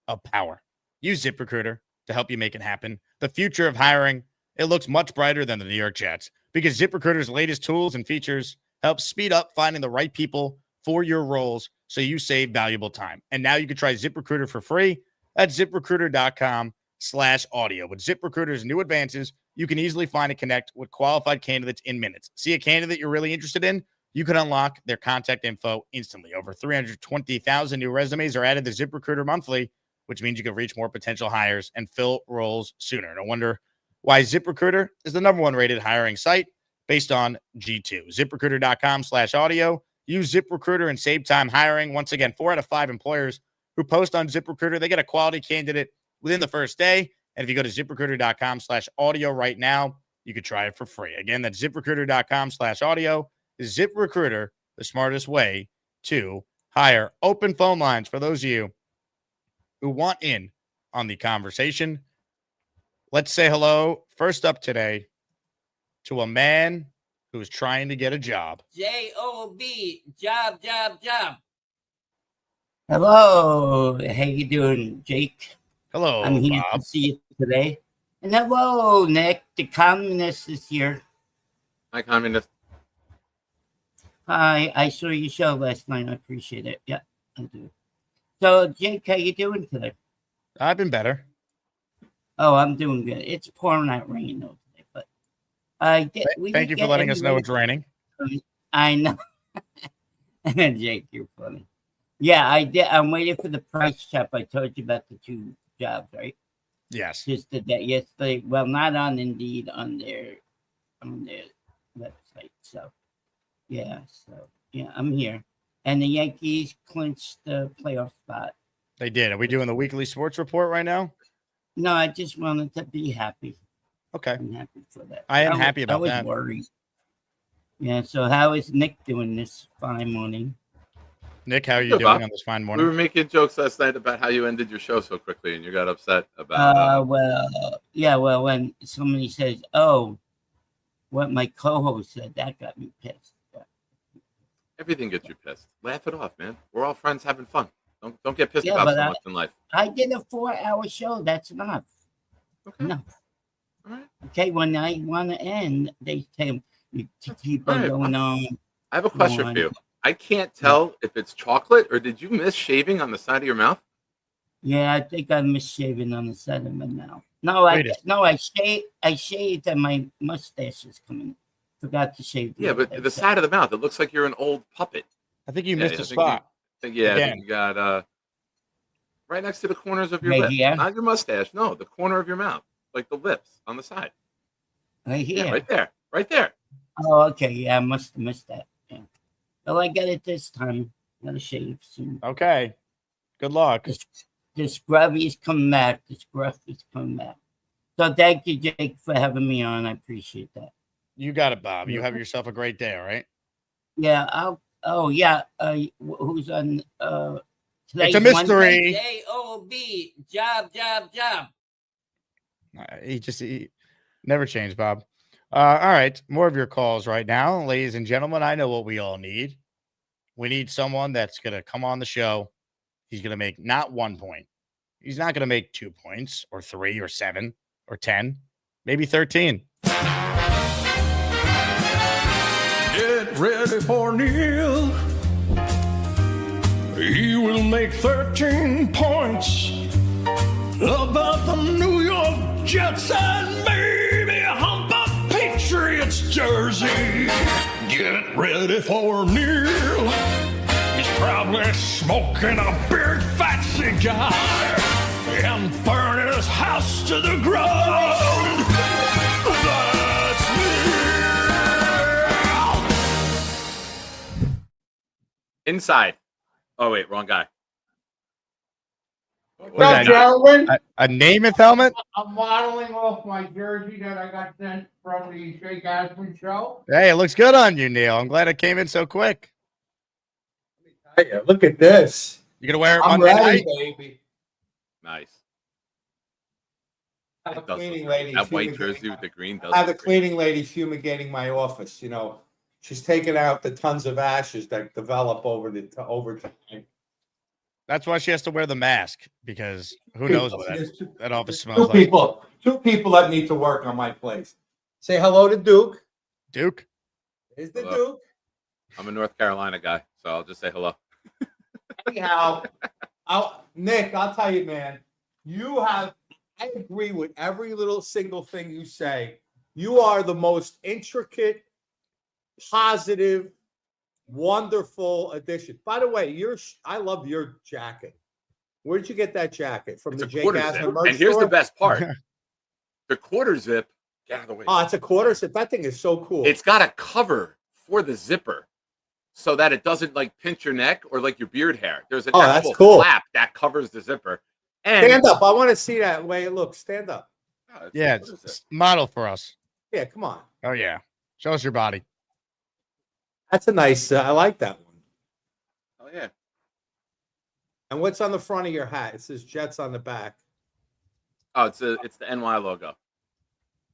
of power. Use ZipRecruiter to help you make it happen. The future of hiring, it looks much brighter than the New York Jets, because ZipRecruiter's latest tools and features help speed up finding the right people for your roles so you save valuable time. And now you can try ZipRecruiter for free at ZipRecruiter.com/audio. With ZipRecruiter's new advances, you can easily find and connect with qualified candidates in minutes. See a candidate you're really interested in? you can unlock their contact info instantly. Over 320,000 new resumes are added to ZipRecruiter monthly, which means you can reach more potential hires and fill roles sooner. No wonder why ZipRecruiter is the #1 rated hiring site based on G2. ZipRecruiter.com/audio. Use ZipRecruiter and save time hiring. Once again, 4 out of 5 employers who post on ZipRecruiter, they get a quality candidate within the first day. And if you go to ZipRecruiter.com/audio right now, you could try it for free. Again, that's ZipRecruiter.com/audio. ZipRecruiter, the smartest way to hire. Open phone lines for those of you who want in on the conversation. Let's say hello first up today to a man who is trying to get a job. J-O-B, job. Hello, how you doing, Jake? Hello, I'm here Bob. to see you today. And hello, Nick. The communist is here. Hi, communist. Hi, I saw your show last night. I appreciate it. Yeah, I do. So, Jake, how you doing today? I've been better. Oh, I'm doing good. It's pouring out rain though today, but I did. Thank you for letting us know it's raining. I know, Jake, you're funny. Yeah, I did. I'm waiting for the price check. I told you about the 2 jobs, right? Yes. Just did that yesterday. Well, not on Indeed, on their website. So, yeah. I'm here. And the Yankees clinched the playoff spot. They did. Are we doing the weekly sports report right now? No, I just wanted to be happy. Okay. I'm happy for that. I am happy about that. I was worried. Yeah, so how is Nick doing this fine morning? Nick, how are you doing on this fine morning? We were making jokes last night about how you ended your show so quickly, and you got upset about. Well, when somebody says, "Oh, what my co-host said," that got me pissed. Everything gets you pissed. Laugh it off, man. We're all friends having fun. Don't get pissed Yeah, about but so much in life. I did a 4-hour show. That's enough. Okay. Enough. All right. Okay, when I want to end, they tell me to keep on going on. I have a question for you. I can't tell if it's chocolate or did you miss shaving on the side of your mouth? Yeah, I think I missed shaving on the side of my mouth. No, I shaved and my mustache is coming. Forgot to shave. Yeah, but the side of the mouth, it looks like you're an old puppet. I think you missed a spot. I think you got right next to the corners of your lips. Here? Not your mustache. No, the corner of your mouth. Like the lips on the side. Right here. Yeah, right there. Right there. Oh, okay. Yeah, I must have missed that. Yeah. Well, I got it this time. Gotta shave soon. Okay. Good luck. The scrubby's coming back. The scruff is coming back. So thank you, Jake, for having me on. I appreciate that. You got it, Bob. You have yourself a great day, all right? Yeah, who's on it's a mystery. J-O-B, job. He never changed, Bob. All right, more of your calls right now, ladies and gentlemen. I know what we all need. We need someone that's going to come on the show. He's going to make not 1 point. He's not going to make 2 points or 3 or 7 or 10, maybe 13. Get ready for Neil. He will make 13 points about the New York Jets and maybe hump a Patriots jersey. Get ready for Neil. He's probably smoking a big fat cigar and burning his house to the ground. That's Neil. Inside. Oh, wait, wrong guy. What's up, gentlemen? A Namath helmet? I'm modeling off my jersey that I got sent from the Jake Asman show. Hey, it looks good on you, Neil. I'm glad it came in so quick. Hey, look at this. You gonna wear it I'm Monday ready, night? baby. Nice. I have a cleaning lady. That white jersey with the green does. I have a cleaning lady fumigating my office. You know, she's taking out the tons of ashes that develop over time. That's why she has to wear the mask, because who knows what that office smells like. Two people that need to work on my place. Say hello to Duke. Duke? Is the Hello. Duke? I'm a North Carolina guy, so I'll just say hello. Anyhow, Nick, I'll tell you, man, I agree with every little single thing you say. You are the most intricate, positive, Wonderful addition. By the way, I love your jacket. Where did you get that jacket? From the Jake Asman merch And here's store? the best part. The quarter zip. Get out of the way. Oh, it's a quarter zip. That thing is so cool. It's got a cover for the zipper so that it doesn't like pinch your neck or like your beard hair. There's an actual flap that covers the zipper. And stand up. I want to see that way it looks. Stand up. Yeah, model for us. Yeah, come on. Oh, yeah. Show us your body. That's a nice, I like that one. Oh, yeah. And what's on the front of your hat? It says Jets on the back. Oh, it's the NY logo.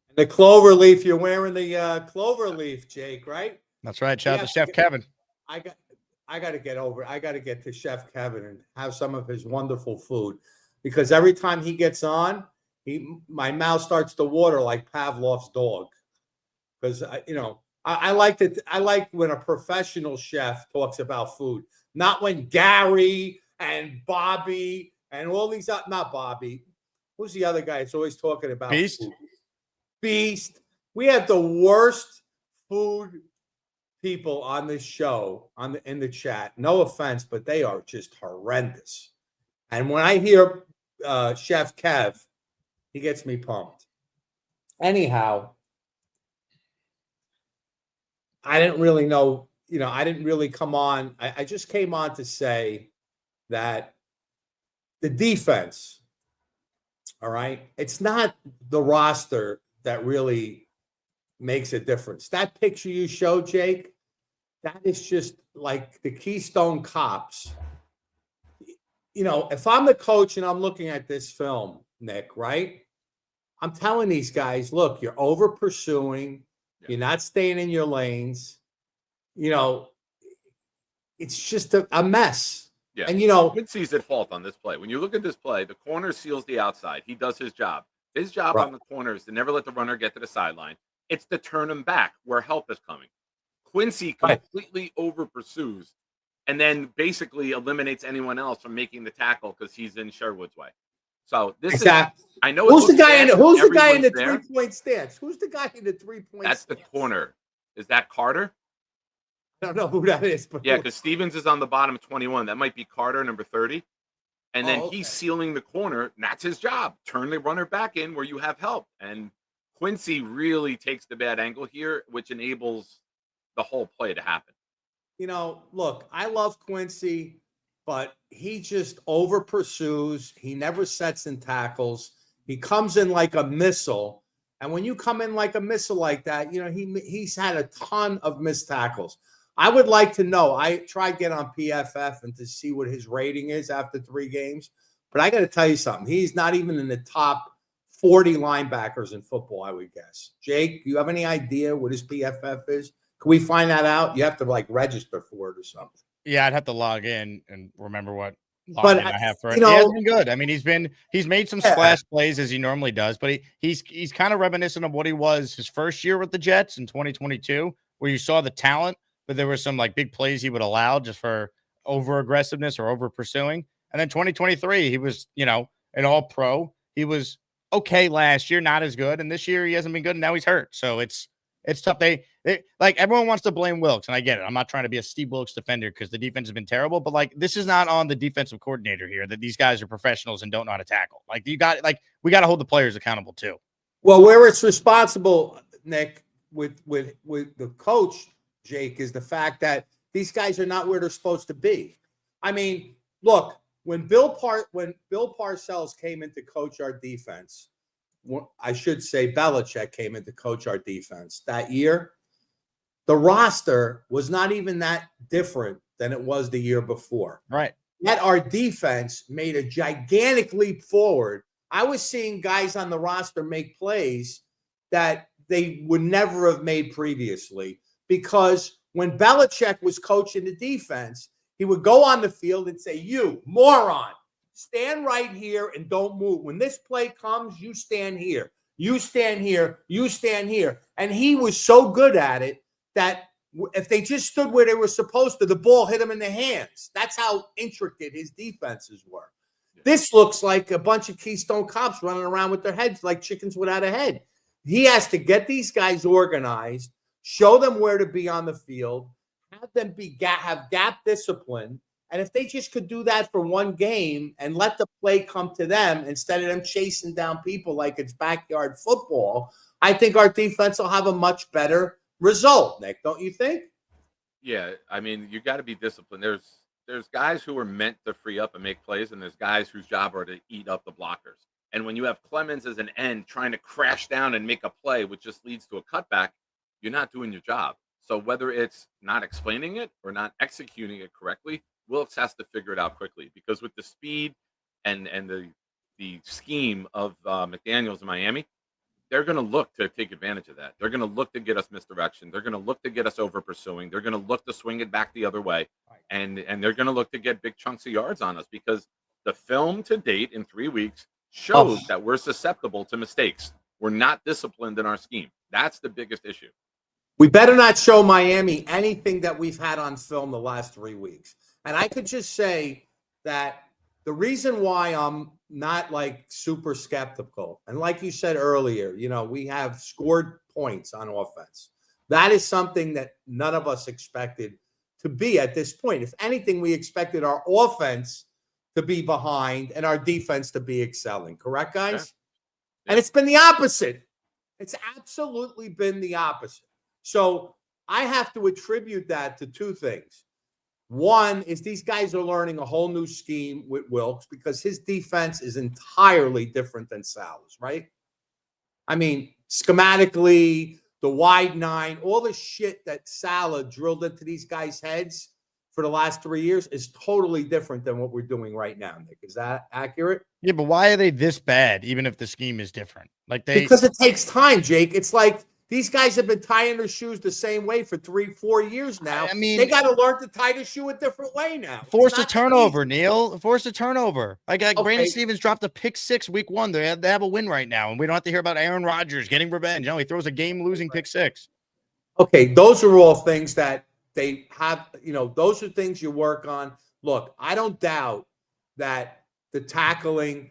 And the clover leaf, you're wearing the clover leaf, Jake, right? That's right. Shout out to Chef Kevin. I got to get to Chef Kevin and have some of his wonderful food, because every time he gets on, my mouth starts to water like Pavlov's dog. Because I like when a professional chef talks about food, not when Gary and Bobby and all these, not Bobby. Who's the other guy that's always talking about Beast? food? Beast. We have the worst food people on this show in the chat. No offense, but they are just horrendous. And when I hear Chef Kev, he gets me pumped. Anyhow, I didn't really know, I didn't really come on. I just came on to say that the defense, all right, it's not the roster that really makes a difference. That picture you showed, Jake, that is just like the Keystone Cops. If I'm the coach and I'm looking at this film, Nick, right? I'm telling these guys, look, you're over pursuing. You're not staying in your lanes. It's just a mess. Yeah. And, Quincy's at fault on this play. When you look at this play, the corner seals the outside. He does his job. His job on the corner is to never let the runner get to the sideline. It's to turn him back where help is coming. Quincy completely over pursues and then basically eliminates anyone else from making the tackle because he's in Sherwood's way. So this is, I know who's the guy in the 3-point stance? Who's the guy in the 3-point That's stance? the corner. Is that Carter? I don't know who that is, but yeah, because Stevens is on the bottom of 21. That might be Carter, number 30. And then he's sealing the corner, and that's his job. Turn the runner back in where you have help. And Quincy really takes the bad angle here, which enables the whole play to happen. Look, I love Quincy, but he just over pursues. He never sets in tackles. He comes in like a missile. And when you come in like a missile like that, he's had a ton of missed tackles. I would like to know. I tried to get on PFF and to see what his rating is after 3 games. But I got to tell you something. He's not even in the top 40 linebackers in football, I would guess. Jake, do you have any idea what his PFF is? Can we find that out? You have to register for it or something. Yeah, I'd have to log in and remember what login I have for it. He has been good. I mean, he's made some splash plays as he normally does, but he's kind of reminiscent of what he was his first year with the Jets in 2022, where you saw the talent, but there were some big plays he would allow just for over aggressiveness or over pursuing. And then 2023, he was, an all pro. He was okay last year, not as good. And this year he hasn't been good. And now he's hurt. So it's tough. They everyone wants to blame Wilkes. And I get it. I'm not trying to be a Steve Wilkes defender because the defense has been terrible, but this is not on the defensive coordinator here that these guys are professionals and don't know how to tackle. We got to hold the players accountable too. Well, where it's responsible, Nick, with the coach, Jake, is the fact that these guys are not where they're supposed to be. I mean, look, when Bill Parcells came in to coach our defense, I should say Belichick came in to coach our defense that year, the roster was not even that different than it was the year before. Right. Yet our defense made a gigantic leap forward. I was seeing guys on the roster make plays that they would never have made previously, because when Belichick was coaching the defense, he would go on the field and say, "You moron, stand right here and don't move. When this play comes, you stand here. You stand here. You stand here." And he was so good at it that if they just stood where they were supposed to, the ball hit him in the hands. That's how intricate his defenses were. This looks like a bunch of Keystone Cops running around with their heads like chickens without a head. He has to get these guys organized, show them where to be on the field, have them have gap discipline. And if they just could do that for one game and let the play come to them instead of them chasing down people like it's backyard football, I think our defense will have a much better result, Nick. Don't you think? Yeah, I mean, you got to be disciplined. There's guys who are meant to free up and make plays, and there's guys whose job are to eat up the blockers. And when you have Clemens as an end trying to crash down and make a play, which just leads to a cutback, you're not doing your job. So whether it's not explaining it or not executing it correctly, Wilkes has to figure it out quickly, because with the speed and the scheme of McDaniels in Miami, they're going to look to take advantage of that. They're going to look to get us misdirection. They're going to look to get us over pursuing. They're going to look to swing it back the other way. And they're going to look to get big chunks of yards on us, because the film to date in 3 weeks shows that we're susceptible to mistakes. We're not disciplined in our scheme. That's the biggest issue. We better not show Miami anything that we've had on film the last 3 weeks. And I could just say that the reason why I'm not like super skeptical, and like you said earlier, we have scored points on offense. That is something that none of us expected to be at this point. If anything, we expected our offense to be behind and our defense to be excelling. Correct, guys? Yeah. And it's been the opposite. It's absolutely been the opposite. So I have to attribute that to two things. One is these guys are learning a whole new scheme with Wilkes, because his defense is entirely different than Sal's, right? I mean, schematically, the wide nine, all the shit that Salah drilled into these guys' heads for the last 3 years is totally different than what we're doing right now, Nick. Is that accurate? Yeah, but why are they this bad, even if the scheme is different? Because it takes time, Jake. It's like these guys have been tying their shoes the same way for 3-4 years now. I mean, they got to learn to tie the shoe a different way now. Force a turnover, Neil. Force a turnover. Brandon Stevens dropped a pick 6 week 1. They have a win right now, and we don't have to hear about Aaron Rodgers getting revenge. He throws a game-losing pick 6. Okay, those are all things that they have. Those are things you work on. Look, I don't doubt that the tackling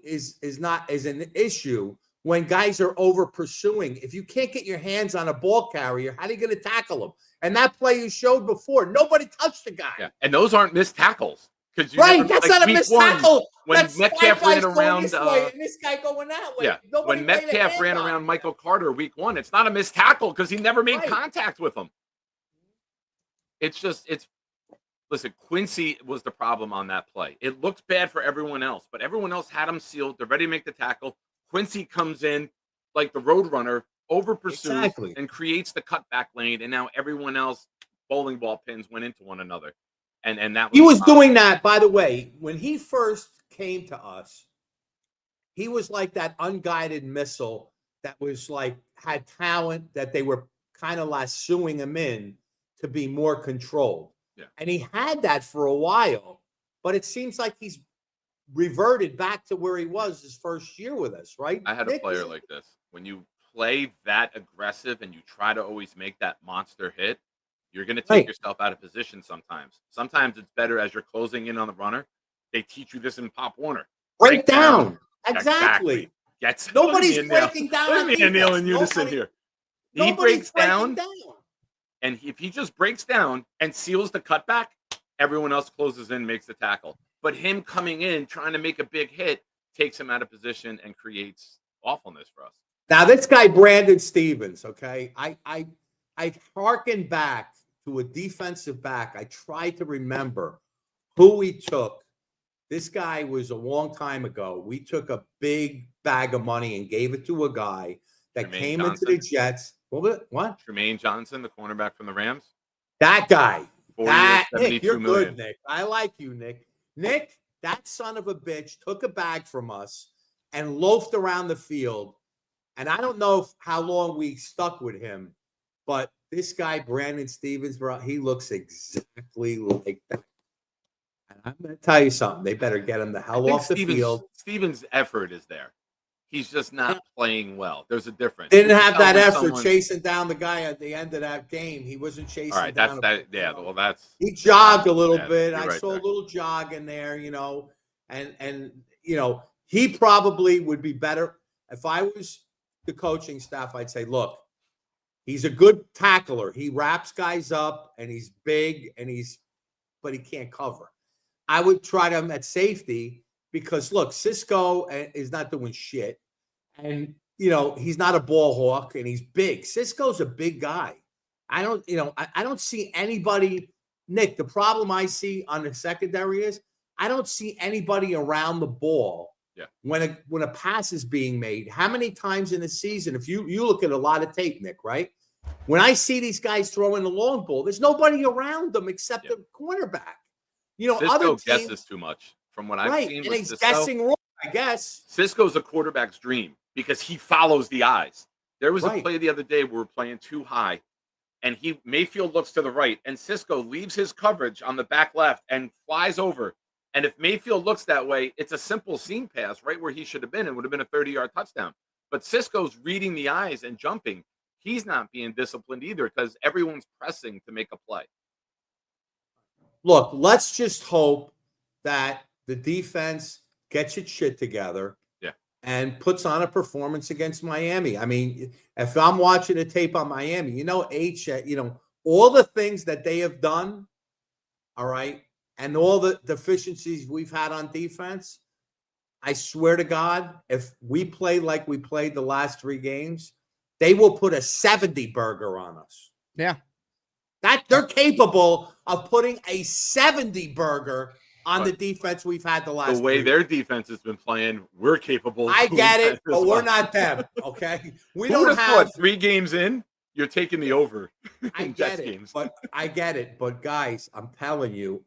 is an issue when guys are over pursuing. If you can't get your hands on a ball carrier, how are you going to tackle him? And that play you showed before, nobody touched the guy. Yeah. And those aren't missed tackles. That's not a missed tackle. When Metcalf ran around this way and this guy going that way. Yeah. When Metcalf ran around Michael Carter week 1, it's not a missed tackle because he never made contact with him. Listen, Quincy was the problem on that play. It looked bad for everyone else, but everyone else had him sealed. They're ready to make the tackle. Quincy comes in like the road runner, over pursues and creates the cutback lane, and now everyone else bowling ball pins went into one another. And that he was doing that, by the way, when he first came to us. He was like that unguided missile that was like had talent that they were kind of lassoing him in to be more controlled. Yeah. And he had that for a while, but it seems like he's reverted back to where he was his first year with us, right? I had a player like this. When you play that aggressive and you try to always make that monster hit, you're going to take yourself out of position sometimes. Sometimes it's better as you're closing in on the runner. They teach you this in Pop Warner. Break down. Exactly. Nobody's breaking down. Let me and Neil in unison here. He breaks down. And if he just breaks down and seals the cutback, everyone else closes in, makes the tackle. But him coming in, trying to make a big hit, takes him out of position and creates awfulness for us. Now, this guy, Brandon Stevens, okay, I harken back to a defensive back. I tried to remember who we took. This guy was a long time ago. We took a big bag of money and gave it to a guy that came into the Jets. What? Tremaine Johnson, the cornerback from the Rams. That guy. Nick, you're million. Good, Nick. I like you, Nick. Nick, that son of a bitch took a bag from us and loafed around the field. And I don't know how long we stuck with him, but this guy, Brandon Stevens, bro, he looks exactly like that. And I'm going to tell you something. They better get him the hell off the field. Stevens' effort is there. He's just not playing well. There's a difference. Didn't have that effort chasing down the guy at the end of that game. He wasn't chasing down. All right, yeah, well, that's... He jogged a little bit. I right saw there. A little jog in there, and he probably would be better. If I was the coaching staff, I'd say, look, He's a good tackler. He wraps guys up, and he's big, but he can't cover. I would try him at safety because, look, Cisco is not doing shit. And, he's not a ball hawk, and he's big. Cisco's a big guy. I don't see anybody, Nick, the problem I see on the secondary is I don't see anybody around the ball when a pass is being made. How many times in the season, if you look at a lot of tape, Nick, right? When I see these guys throwing the long ball, there's nobody around them except the cornerback. Cisco other teams guesses too much from what I've seen. And he's guessing wrong, I guess. Cisco's a quarterback's dream because he follows the eyes. There was a play the other day where we're playing too high, and Mayfield looks to the right, and Cisco leaves his coverage on the back left and flies over. And if Mayfield looks that way, it's a simple seam pass right where he should have been. It would have been a 30-yard touchdown. But Cisco's reading the eyes and jumping. He's not being disciplined either because everyone's pressing to make a play. Look, let's just hope that the defense gets its shit together and puts on a performance against Miami. I mean, if I'm watching a tape on Miami, all the things that they have done, all right, and all the deficiencies we've had on defense, I swear to God, if we play like we played the last 3 games, they will put a 70 burger on us. Yeah. That they're capable of putting a 70 burger on the defense we've had the last. The way their defense has been playing, we're capable. I get it, but we're not them. Okay, we don't have 3 games in. You're taking the over. I get it, but I get it. But guys, I'm telling you,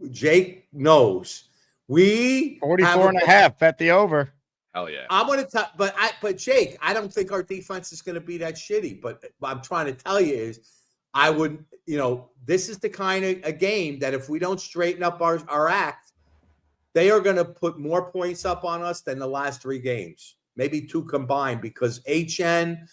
Jake knows we 44 and a half. Bet the over. Hell yeah. I'm going to tell, but Jake, I don't think our defense is going to be that shitty. But I'm trying to tell you is, I would, this is the kind of a game that if we don't straighten up our act, they are going to put more points up on us than the last 3 games, maybe 2 combined, because HN,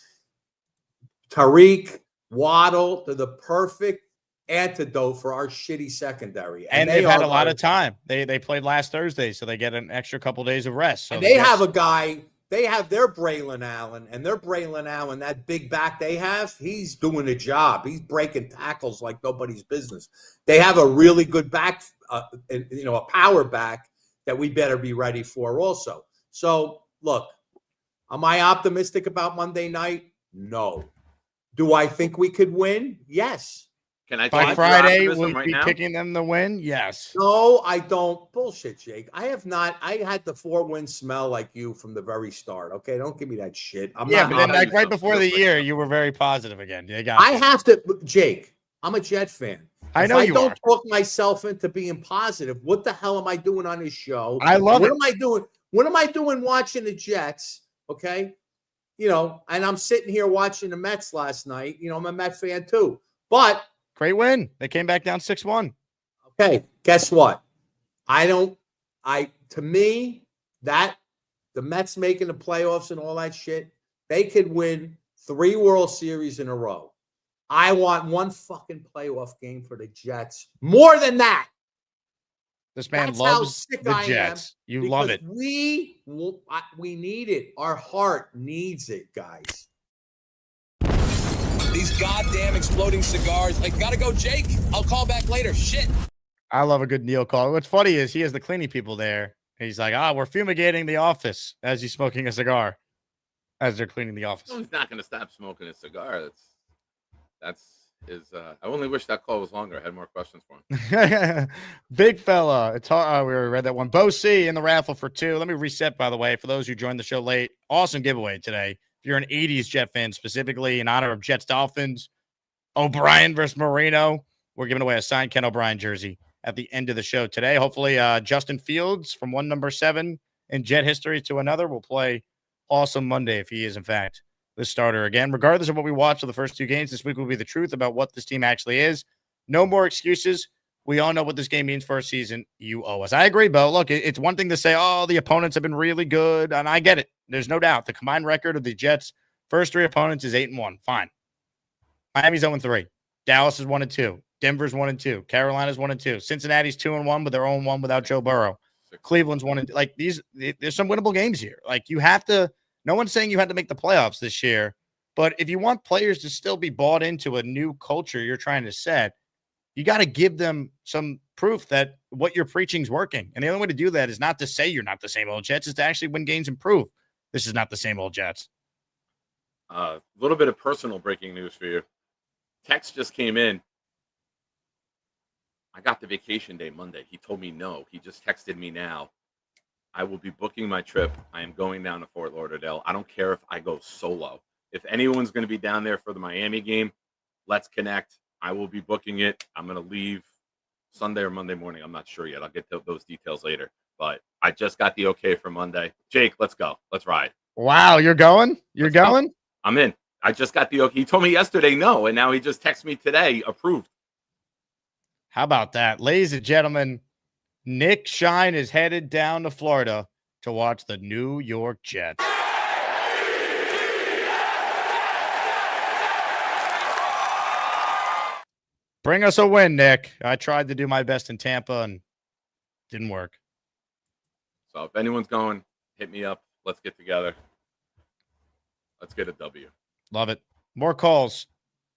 Tariq, Waddle, they're the perfect antidote for our shitty secondary. And they've had a lot of time. They played last Thursday, so they get an extra couple days of rest. So they have a guy. They have their Braylon Allen, and their Braylon Allen, that big back they have, he's doing a job. He's breaking tackles like nobody's business. They have a really good back, a power back that we better be ready for also. So, look, am I optimistic about Monday night? No. Do I think we could win? Yes. Can I by Friday we'll be picking them to win? Yes. No, I don't. Bullshit, Jake. I have not. I had the 4-win smell like you from the very start. Okay, don't give me that shit. But then right before the year, you were very positive again. Have to, Jake. I'm a Jet fan. I know you don't talk myself into being positive. What the hell am I doing on this show? I love it. What am I doing? What am I doing watching the Jets? Okay, and I'm sitting here watching the Mets last night. I'm a Met fan too, but. Great win. They came back down 6-1. Okay, guess what? To me, that the Mets making the playoffs and all that shit, they could win 3 World Series in a row. I want 1 fucking playoff game for the Jets. More than that. This man loves the Jets. You love it. We need it. Our heart needs it, guys. These goddamn exploding cigars. Gotta go, Jake. I'll call back later. Shit. I love a good Neil call. What's funny is he has the cleaning people there. He's like, we're fumigating the office as he's smoking a cigar as they're cleaning the office. He's not going to stop smoking a cigar. That's his. I only wish that call was longer. I had more questions for him. Big fella. It's hard. We already read that one. Bo C in the raffle for 2. Let me reset, by the way, for those who joined the show late. Awesome giveaway today. If you're an 80s Jet fan, specifically in honor of Jets Dolphins, O'Brien versus Marino, we're giving away a signed Ken O'Brien jersey at the end of the show today. Hopefully, Justin Fields from one number 7 in Jet history to another will play awesome Monday if he is, in fact, the starter again. Regardless of what we watch of the first 2 games, this week will be the truth about what this team actually is. No more excuses. We all know what this game means for our season. You owe us. I agree, Bo. Look, it's one thing to say, the opponents have been really good, and I get it. There's no doubt. The combined record of the Jets' first 3 opponents is 8-1. Fine. Miami's 0-3. Dallas is 1-2. Denver's 1-2. Carolina's 1-2. Cincinnati's 2-1, but they're 0-1 without Joe Burrow. Cleveland's 1-2. There's some winnable games here. You have to. No one's saying you had to make the playoffs this year, But if you want players to still be bought into a new culture you're trying to set, you got to give them some proof that what you're preaching is working. And the only way to do that is not to say you're not the same old Jets, is to actually win games and prove this is not the same old Jets. A little bit of personal breaking news for you. Text just came in. I got the vacation day Monday. He told me no. He just texted me now. I will be booking my trip. I am going down to Fort Lauderdale. I don't care if I go solo. If anyone's going to be down there for the Miami game, let's connect. I will be booking it. I'm going to leave Sunday or Monday morning. I'm not sure yet. I'll get to those details later. But I just got the okay for Monday. Jake, let's go. Let's ride. Wow, you're going? You're going? Go. I'm in. I just got the okay. He told me yesterday no, and now he just texted me today, approved. How about that? Ladies and gentlemen, Nick Shine is headed down to Florida to watch the New York Jets. Bring us a win, Nick. I tried to do my best in Tampa and didn't work. So if anyone's going, hit me up. Let's get together. Let's get a W. Love it. More calls.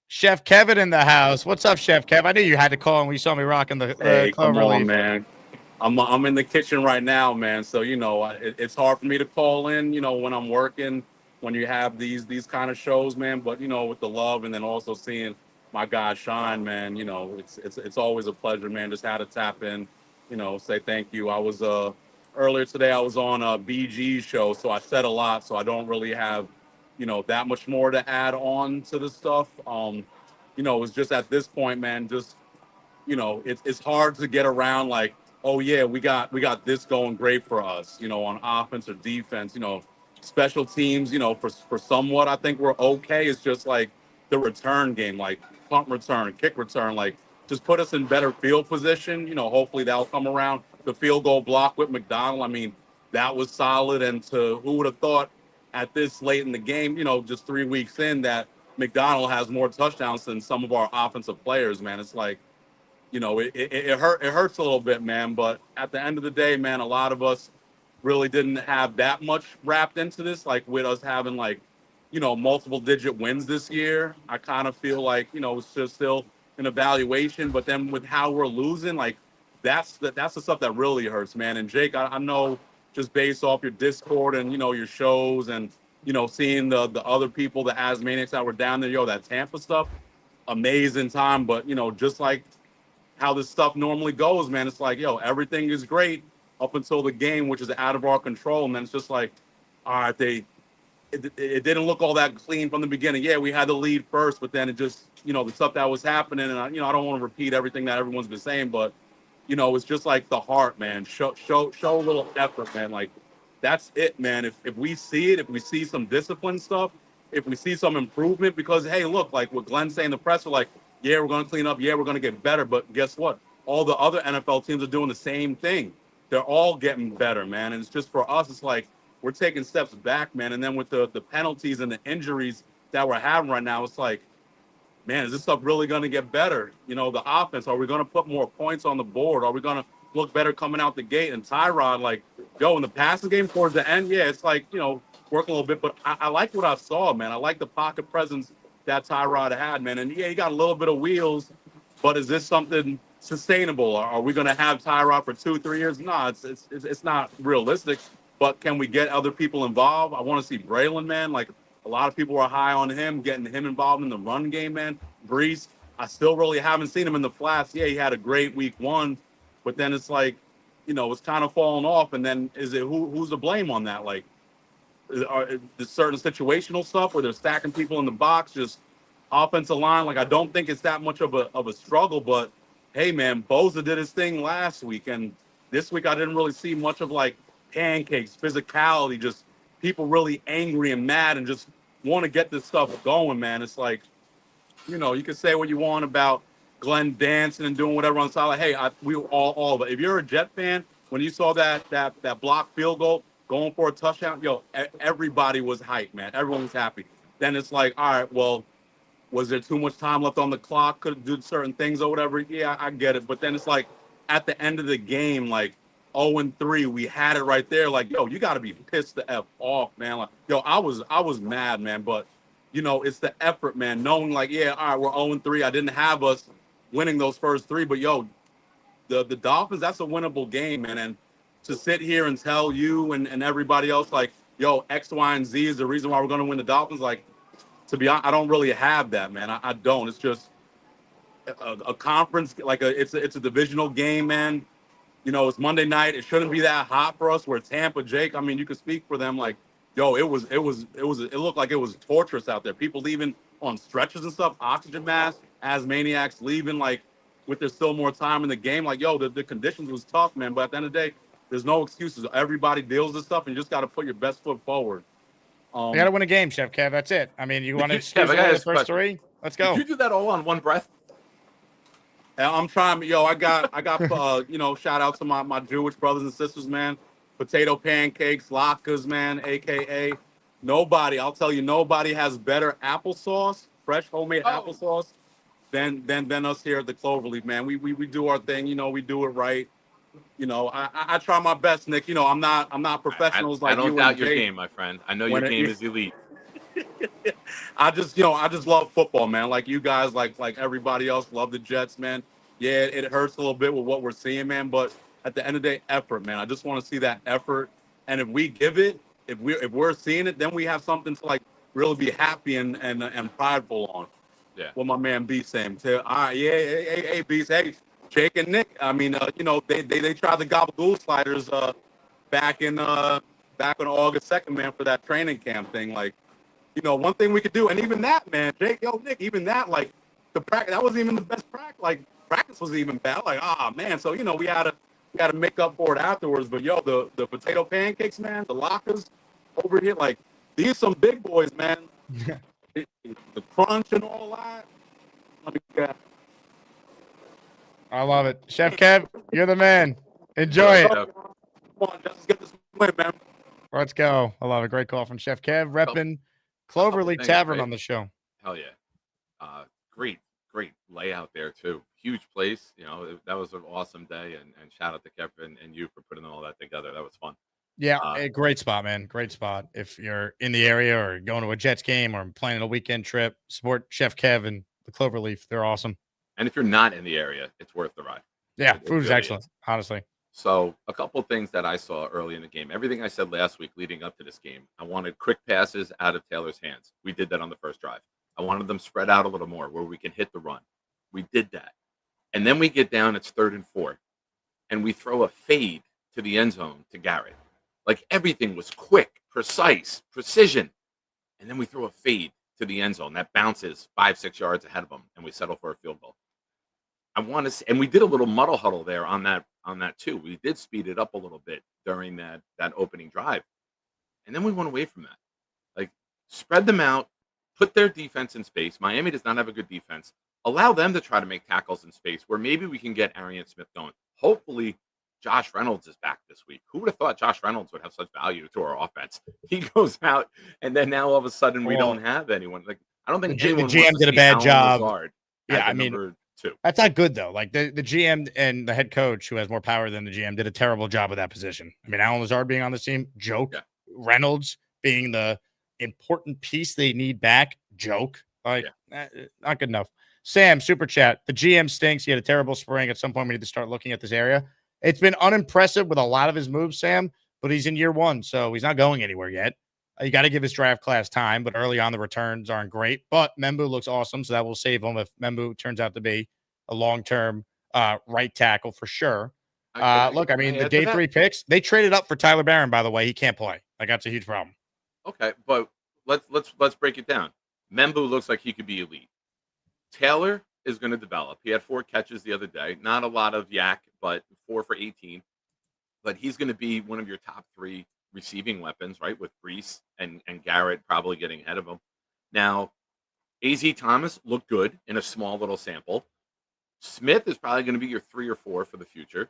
Chef Kevin in the house. What's up, Chef Kev? I knew you had to call when you saw me rocking the Hey, come clover on, leaf. man. I'm in the kitchen right now, man. So it's hard for me to call in. When I'm working, when you have these kind of shows, man. But with the love and then also seeing my guy Shine, man. It's always a pleasure, man. Just had to tap in. Say thank you. I was earlier today. I was on a BG show, so I said a lot. So I don't really have that much more to add on to the stuff. It's just at this point, man. Just it's hard to get around like, oh yeah, we got this going great for us, on offense or defense, special teams, for somewhat, I think we're okay. It's just like the return game, like punt return, kick return, like just put us in better field position. Hopefully that'll come around. The field goal block with McDonald, I mean, that was solid. And who would have thought at this late in the game, just 3 weeks in, that McDonald has more touchdowns than some of our offensive players, man. It's like, it hurts a little bit, man. But at the end of the day, man, a lot of us really didn't have that much wrapped into this. Like with us having multiple digit wins this year, I kind of feel like, it's just still an evaluation. But then with how we're losing, like that's the stuff that really hurts, man. And Jake, I know just based off your Discord and, your shows and, seeing the other people, the Asmanics that were down there, that Tampa stuff, amazing time. But, just like how this stuff normally goes, man. It's like, everything is great up until the game, which is out of our control. And then it's just like, all right, it didn't look all that clean from the beginning. Yeah, we had the lead first, but then it just, the stuff that was happening. And, I don't want to repeat everything that everyone's been saying, but, it's just like the heart, man. Show a little effort, man. Like, that's it, man. If we see it, if we see some discipline stuff, if we see some improvement, because, hey, look, like what Glenn's saying in the press, like, yeah, we're going to clean up. Yeah, we're going to get better. But guess what? All the other NFL teams are doing the same thing. They're all getting better, man. And it's just for us, it's like we're taking steps back, man. And then with the penalties and the injuries that we're having right now, it's like, man, is this stuff really going to get better? The offense, are we going to put more points on the board? Are we going to look better coming out the gate? And Tyrod, like, in the passing game towards the end, yeah, it's like, working a little bit. But I like what I saw, man. I like the pocket presence that Tyrod had, man. And yeah, he got a little bit of wheels, but is this something sustainable? Are we going to have Tyrod for 2-3 years? No, it's not realistic. But can we get other people involved? I want to see Braylon, man. Like, a lot of people are high on him, getting him involved in the run game, man. Brees, I still really haven't seen him in the flats. Yeah, he had a great week 1, but then it's like, it's kind of falling off. And then who's to blame on that? Like, there's certain situational stuff where they're stacking people in the box, just offensive line. Like, I don't think it's that much of a struggle, but hey, man, Bosa did his thing last week. And this week I didn't really see much of like pancakes, physicality, just people really angry and mad and just want to get this stuff going, man. It's like, you can say what you want about Glenn dancing and doing whatever on the side. Like, hey, we all of it. If you're a Jet fan, when you saw that block field goal, going for a touchdown, everybody was hyped, man. Everyone was happy. Then it's like, all right, well, was there too much time left on the clock? Could have done certain things or whatever. Yeah, I get it. But then it's like at the end of the game, like 0-3, we had it right there. Like, you got to be pissed the F off, man. Like, I was mad, man. But, you know, it's the effort, man. Knowing like, yeah, all right, we're 0-3. I didn't have us winning those first 3, but yo, the Dolphins, that's a winnable game, man. And to sit here and tell you and everybody else like, yo, X, Y, and Z is the reason why we're going to win the Dolphins, like, to be honest, I don't really have that, man. I don't. It's just a conference, like it's a divisional game, man. You know, it's Monday night. It shouldn't be that hot for us. We're Tampa, Jake. I mean, you could speak for them. Like, yo, it looked like it was torturous out there. People leaving on stretchers and stuff, oxygen masks, as maniacs leaving, like, with there's still more time in the game. Like, yo, the conditions was tough, man. But at the end of the day, there's no excuses. Everybody deals with stuff, and you just got to put your best foot forward. You got to win a game, Chef Kev. That's it. I mean, you want to excuse the first 3? Let's go. Did you do that all on one breath? I'm trying, yo. I got, you know, shout out to my Jewish brothers and sisters, man. Potato pancakes, latkes, man, aka nobody. I'll tell you, nobody has better applesauce, fresh homemade applesauce, than us here at the Cloverleaf, man. We do our thing, you know. We do it right. You know, I try my best, Nick. You know, I'm not professionals like you. I don't doubt your game, my friend. I know your game is elite. I just love football, man. Like you guys, like everybody else, love the Jets, man. Yeah, it hurts a little bit with what we're seeing, man. But at the end of the day, effort, man. I just want to see that effort. And if we give it, if we're seeing it, then we have something to like really be happy and prideful on. Yeah. What my man B saying. All right, yeah, hey, Beast, hey, Jake and Nick. I mean, you know, they tried the Gabagool sliders back on August 2nd, man, for that training camp thing. Like, you know, one thing we could do, and even that, man, Jake, yo, Nick, even that, like, the practice, that wasn't even the best practice. Like, practice was even bad. Like, man. So, you know, we had to make up for it afterwards. But, yo, the potato pancakes, man, the lockers over here, like, these some big boys, man. The crunch and all that. I love it. Chef Kev, you're the man. Enjoy it. Come on, just get this win, man. Let's go. I love it. Great call from Chef Kev, repping Cloverleaf Tavern on the show. Hell yeah. Great layout there too. Huge place. You know, that was an awesome day. And shout out to Kevin and you for putting all that together. That was fun. Yeah, great spot, man. Great spot. If you're in the area or going to a Jets game or planning a weekend trip, support Chef Kev and the Cloverleaf. They're awesome. And if you're not in the area, it's worth the ride. Yeah, food is excellent, honestly. So a couple of things that I saw early in the game. Everything I said last week leading up to this game, I wanted quick passes out of Taylor's hands. We did that on the first drive. I wanted them spread out a little more where we can hit the run. We did that. And then we get down, it's 3rd and 4. And we throw a fade to the end zone to Garrett. Like everything was quick, precise, precision. And then we throw a fade to the end zone that bounces 5-6 yards ahead of them, and we settle for a field goal. I want to see, and we did a little muddle huddle there on that too. We did speed it up a little bit during that opening drive. And then we went away from that. Like, spread them out, put their defense in space. Miami does not have a good defense. Allow them to try to make tackles in space where maybe we can get Arian Smith going. Hopefully, Josh Reynolds is back this week. Who would have thought Josh Reynolds would have such value to our offense? He goes out, and then now all of a sudden we don't have anyone. Like, I don't think the anyone GM did a bad job. Yeah, I mean, that's not good though. Like the GM and the head coach, who has more power than the GM, did a terrible job of that position. I mean, Alan Lazard being on the team, joke. Yeah. Reynolds being the important piece they need back, joke. Like, not good enough. Sam, super chat. The GM stinks. He had a terrible spring. At some point, we need to start looking at this area. It's been unimpressive with a lot of his moves, Sam, but he's in year 1, so he's not going anywhere yet. You got to give his draft class time, but early on the returns aren't great. But Membu looks awesome, so that will save him if Membu turns out to be a long-term right tackle for sure. Look, I mean, the day 3 picks, they traded up for Tyler Barron, by the way. He can't play. Like, that's a huge problem. Okay, but let's break it down. Membu looks like he could be elite. Taylor is going to develop. He had 4 catches the other day. Not a lot of yak, but 4 for 18. But he's going to be one of your top 3 receiving weapons, right? With Brees and Garrett probably getting ahead of him. Now, A.Z. Thomas looked good in a small little sample. Smith is probably going to be your 3 or 4 for the future.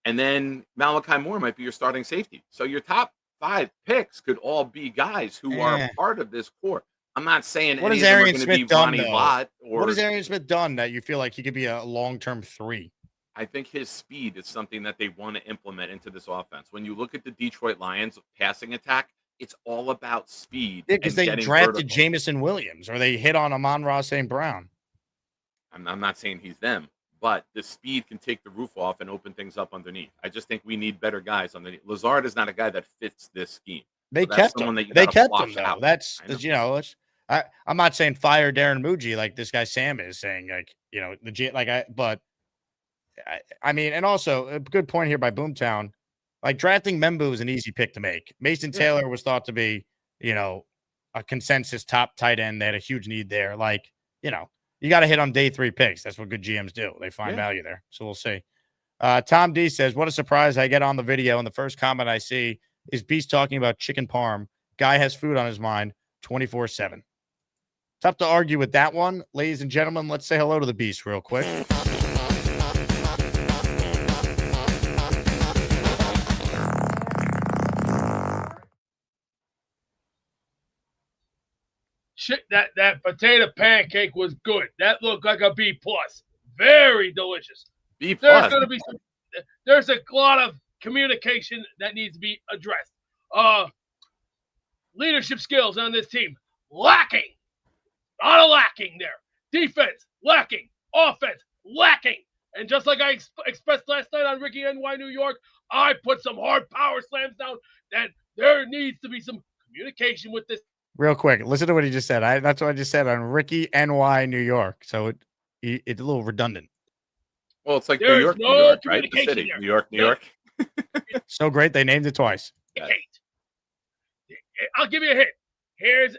And then Malachi Moore might be your starting safety. So your top 5 picks could all be guys who are part of this core. I'm not saying what any has of them Arian are going to be Smith done, Vonnie Lott. What has Arian Smith done that you feel like he could be a long-term 3? I think his speed is something that they want to implement into this offense. When you look at the Detroit Lions passing attack, it's all about speed. Yeah, because they drafted Jamison Williams, or they hit on Amon-Ra St. Brown. I'm not saying he's them, but the speed can take the roof off and open things up underneath. I just think we need better guys underneath. Lazard is not a guy that fits this scheme. They kept him. They kept him, though. That's, you know, I'm not saying fire Darren Muji like this guy Sam is saying, like, you know, I mean, and also a good point here by Boomtown. Like, drafting Membu is an easy pick to make. Mason Taylor was thought to be, you know, a consensus top tight end. They had a huge need there. Like, you know, you got to hit on day 3 picks. That's what good GMs do. They find value there. So we'll see. Tom D says, what a surprise. I get on the video, and the first comment I see is Beast talking about chicken parm. Guy has food on his mind 24/7. Tough to argue with that one. Ladies and gentlemen, let's say hello to the Beast real quick. Shit, that potato pancake was good. That looked like a B+. Very delicious. B+. There's a lot of communication that needs to be addressed. Leadership skills on this team lacking. A lot of lacking there. Defense lacking. Offense lacking. And just like I expressed last night on Ricky NY New York, I put some hard power slams down that there needs to be some communication with this. Real quick, listen to what he just said. That's what I just said on Ricky NY New York. So it's a little redundant. Well, it's like New York, right? The city. There. New York. So great, they named it twice. I'll give you a hint. Here's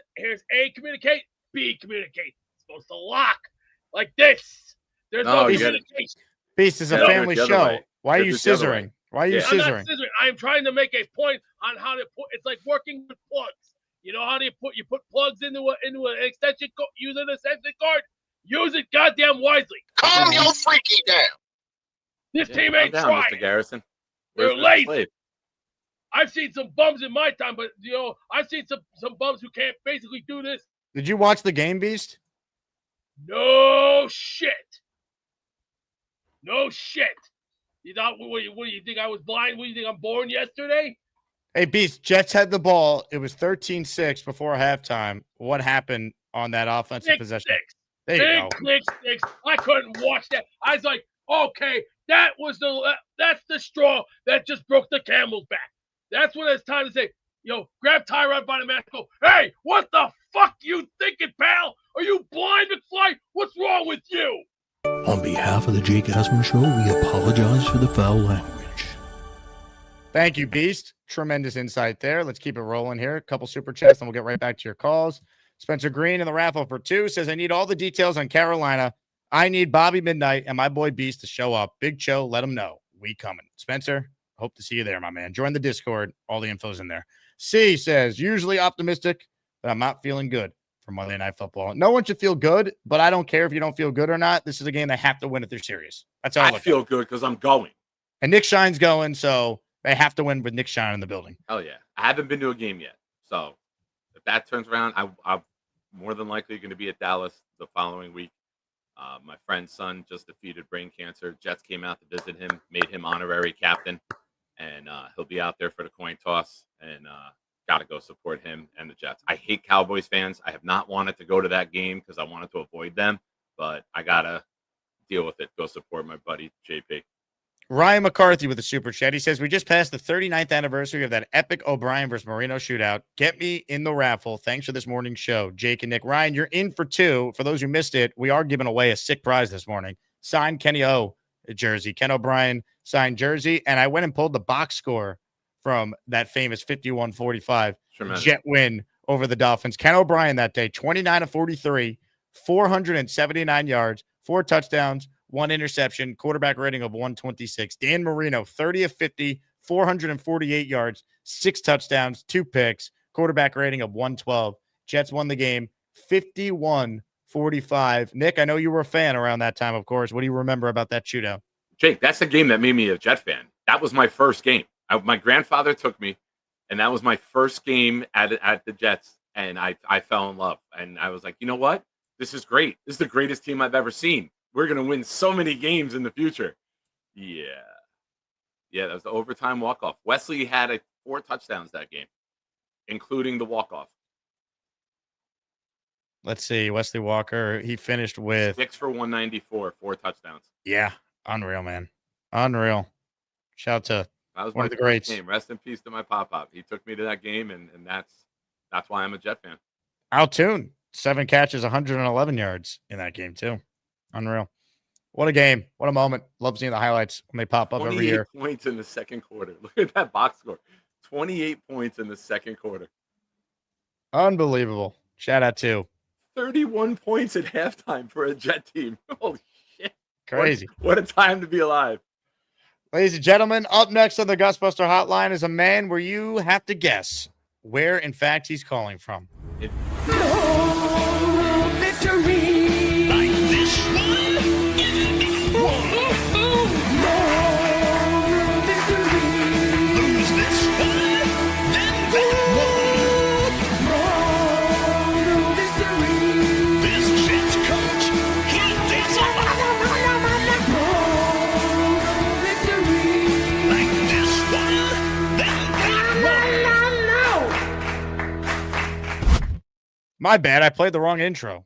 A, communicate. B, communicate. It's supposed to lock like this. There's no communication. Beast is a family show. Why are you scissoring? Why are you scissoring? I'm not scissoring. I'm trying to make a point on how to put. It's like working with plugs. You know how do you put plugs into an extension cord? Use an extension cord. Use it goddamn wisely. Calm your freaky down. This team ain't trying. Mr. Garrison. They're lazy. I've seen some bums in my time, but you know I've seen some bums who can't basically do this. Did you watch the game, Beast? No shit. No shit. You thought what do you think I was blind? What do you think I'm born yesterday? Hey, Beast, Jets had the ball. It was 13-6 before halftime. What happened on that offensive possession? There you go. Click sticks. I couldn't watch that. I was like, okay, that's the straw that just broke the camel's back. That's when it's time to say, yo, grab Tyrod by the mask. Go, hey, what the fuck you thinking, pal? Are you blind, McFly? What's wrong with you? On behalf of the Jake Asman Show, we apologize for the foul language. Thank you, Beast. Tremendous insight there. Let's keep it rolling here. A couple super chats, and we'll get right back to your calls. Spencer Green in the raffle for 2 says, I need all the details on Carolina. I need Bobby Midnight and my boy Beast to show up. Big Cho, let him know. We coming. Spencer, hope to see you there, my man. Join the Discord. All the info's in there. C says, usually optimistic, but I'm not feeling good for Monday Night Football. No one should feel good, but I don't care if you don't feel good or not. This is a game they have to win if they're serious. That's how I feel good because I'm going. And Nick Shine's going, so they have to win with Nick Shine in the building. Oh, yeah. I haven't been to a game yet. So if that turns around, I'm more than likely going to be at Dallas the following week. My friend's son just defeated brain cancer. Jets came out to visit him, made him honorary captain, and he'll be out there for the coin toss, and got to go support him and the Jets. I hate Cowboys fans. I have not wanted to go to that game because I wanted to avoid them, but I got to deal with it. Go support my buddy, JP. Ryan McCarthy with a super chat. He says, we just passed the 39th anniversary of that epic O'Brien versus Marino shootout. Get me in the raffle. Thanks for this morning's show, Jake and Nick. Ryan, you're in for 2. For those who missed it, we are giving away a sick prize this morning. Signed Kenny O jersey. Ken O'Brien signed jersey. And I went and pulled the box score from that famous 51-45 Jet win over the Dolphins. Ken O'Brien that day, 29-43, 479 yards, 4 touchdowns, 1 interception, quarterback rating of 126. Dan Marino, 30-50, 448 yards, 6 touchdowns, 2 picks, quarterback rating of 112. Jets won the game 51-45. Nick, I know you were a fan around that time, of course. What do you remember about that shootout? Jake, that's the game that made me a Jet fan. That was my first game. My grandfather took me, and that was my first game at the Jets, and I fell in love. And I was like, you know what? This is great. This is the greatest team I've ever seen. We're going to win so many games in the future. Yeah. Yeah, that was the overtime walk-off. Wesley had 4 touchdowns that game. including the walk-off. Let's see. Wesley Walker, he finished with 6 for 194, 4 touchdowns. Yeah, unreal, man. Unreal. Shout out to That was one my of the first greats. game. Rest in peace to my pop-pop. He took me to that game, and that's why I'm a Jet fan. Altoon, 7 catches, 111 yards in that game, too. Unreal. What a game. What a moment. Love seeing the highlights when they pop up every year. 28 points in the second quarter. Look at that box score. 28 points in the second quarter. Unbelievable. Shout out to 31 points at halftime for a Jet team. Holy shit. Crazy. What a time to be alive. Ladies and gentlemen, up next on the Gusbuster Hotline is a man where you have to guess where, in fact, he's calling from. Victory! Like this one? Lose this one, then that one. This Jets coach, he thinks like this one, then that one. My bad. I played the wrong intro.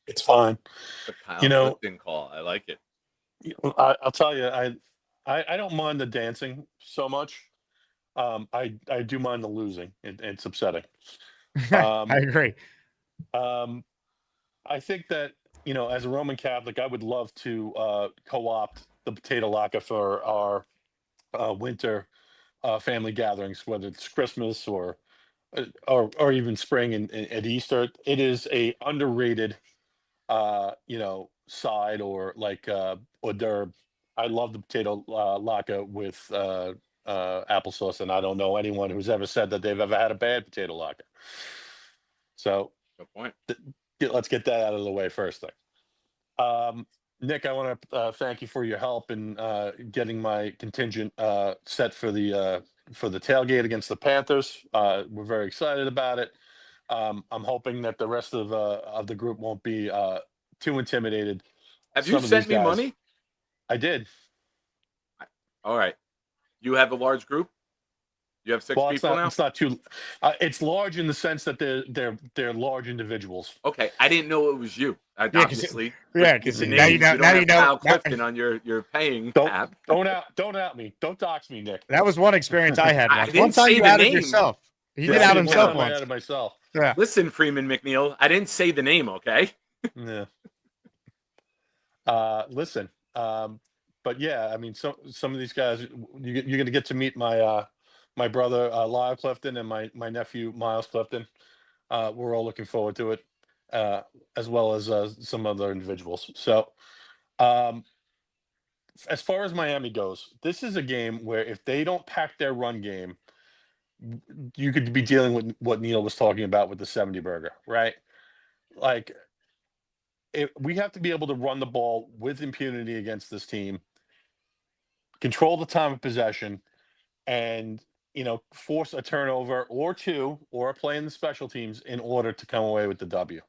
It's fine. The Kyle You know- Clifton call. I like it. I'll tell you, I don't mind the dancing so much. I do mind the losing. It's upsetting. I agree. I think that, as a Roman Catholic, I would love to co-opt the potato latke for our winter family gatherings, whether it's Christmas or even spring and at Easter. It is a underrated, side or like hors d'oeuvre. I love the potato latke with applesauce, and I don't know anyone who's ever said that they've ever had a bad potato latke. So Good point. let's get that out of the way first thing. Nick, I want to thank you for your help in getting my contingent set for the tailgate against the Panthers. We're very excited about it. I'm hoping that the rest of the group won't be too intimidated. Have Some you of sent these me guys- money? I did. All right. You have a large group? You have 6 Well, people now? it's not too. It's large in the sense that they're large individuals. Okay, I didn't know it was you. Obviously, because The now you names, know. don't Now have you know. Kyle Clifton on your paying tab. Don't out me. Don't dox me, Nick. That was one experience I had. I Once. didn't One time say you the outed name. yourself. He did Yeah, out one himself time I once. outed myself. Yeah. Listen, Freeman McNeil, I didn't say the name. Okay. Yeah. Listen. But yeah, I mean, some of these guys, you're going to get to meet my my brother Lyle Clifton and my nephew Miles Clifton. We're all looking forward to it, as well as some other individuals. So, as far as Miami goes, this is a game where if they don't pack their run game, you could be dealing with what Neil was talking about with the 70 burger, right? Like, we have to be able to run the ball with impunity against this team, control the time of possession, and force a turnover or two or a play in the special teams in order to come away with the W.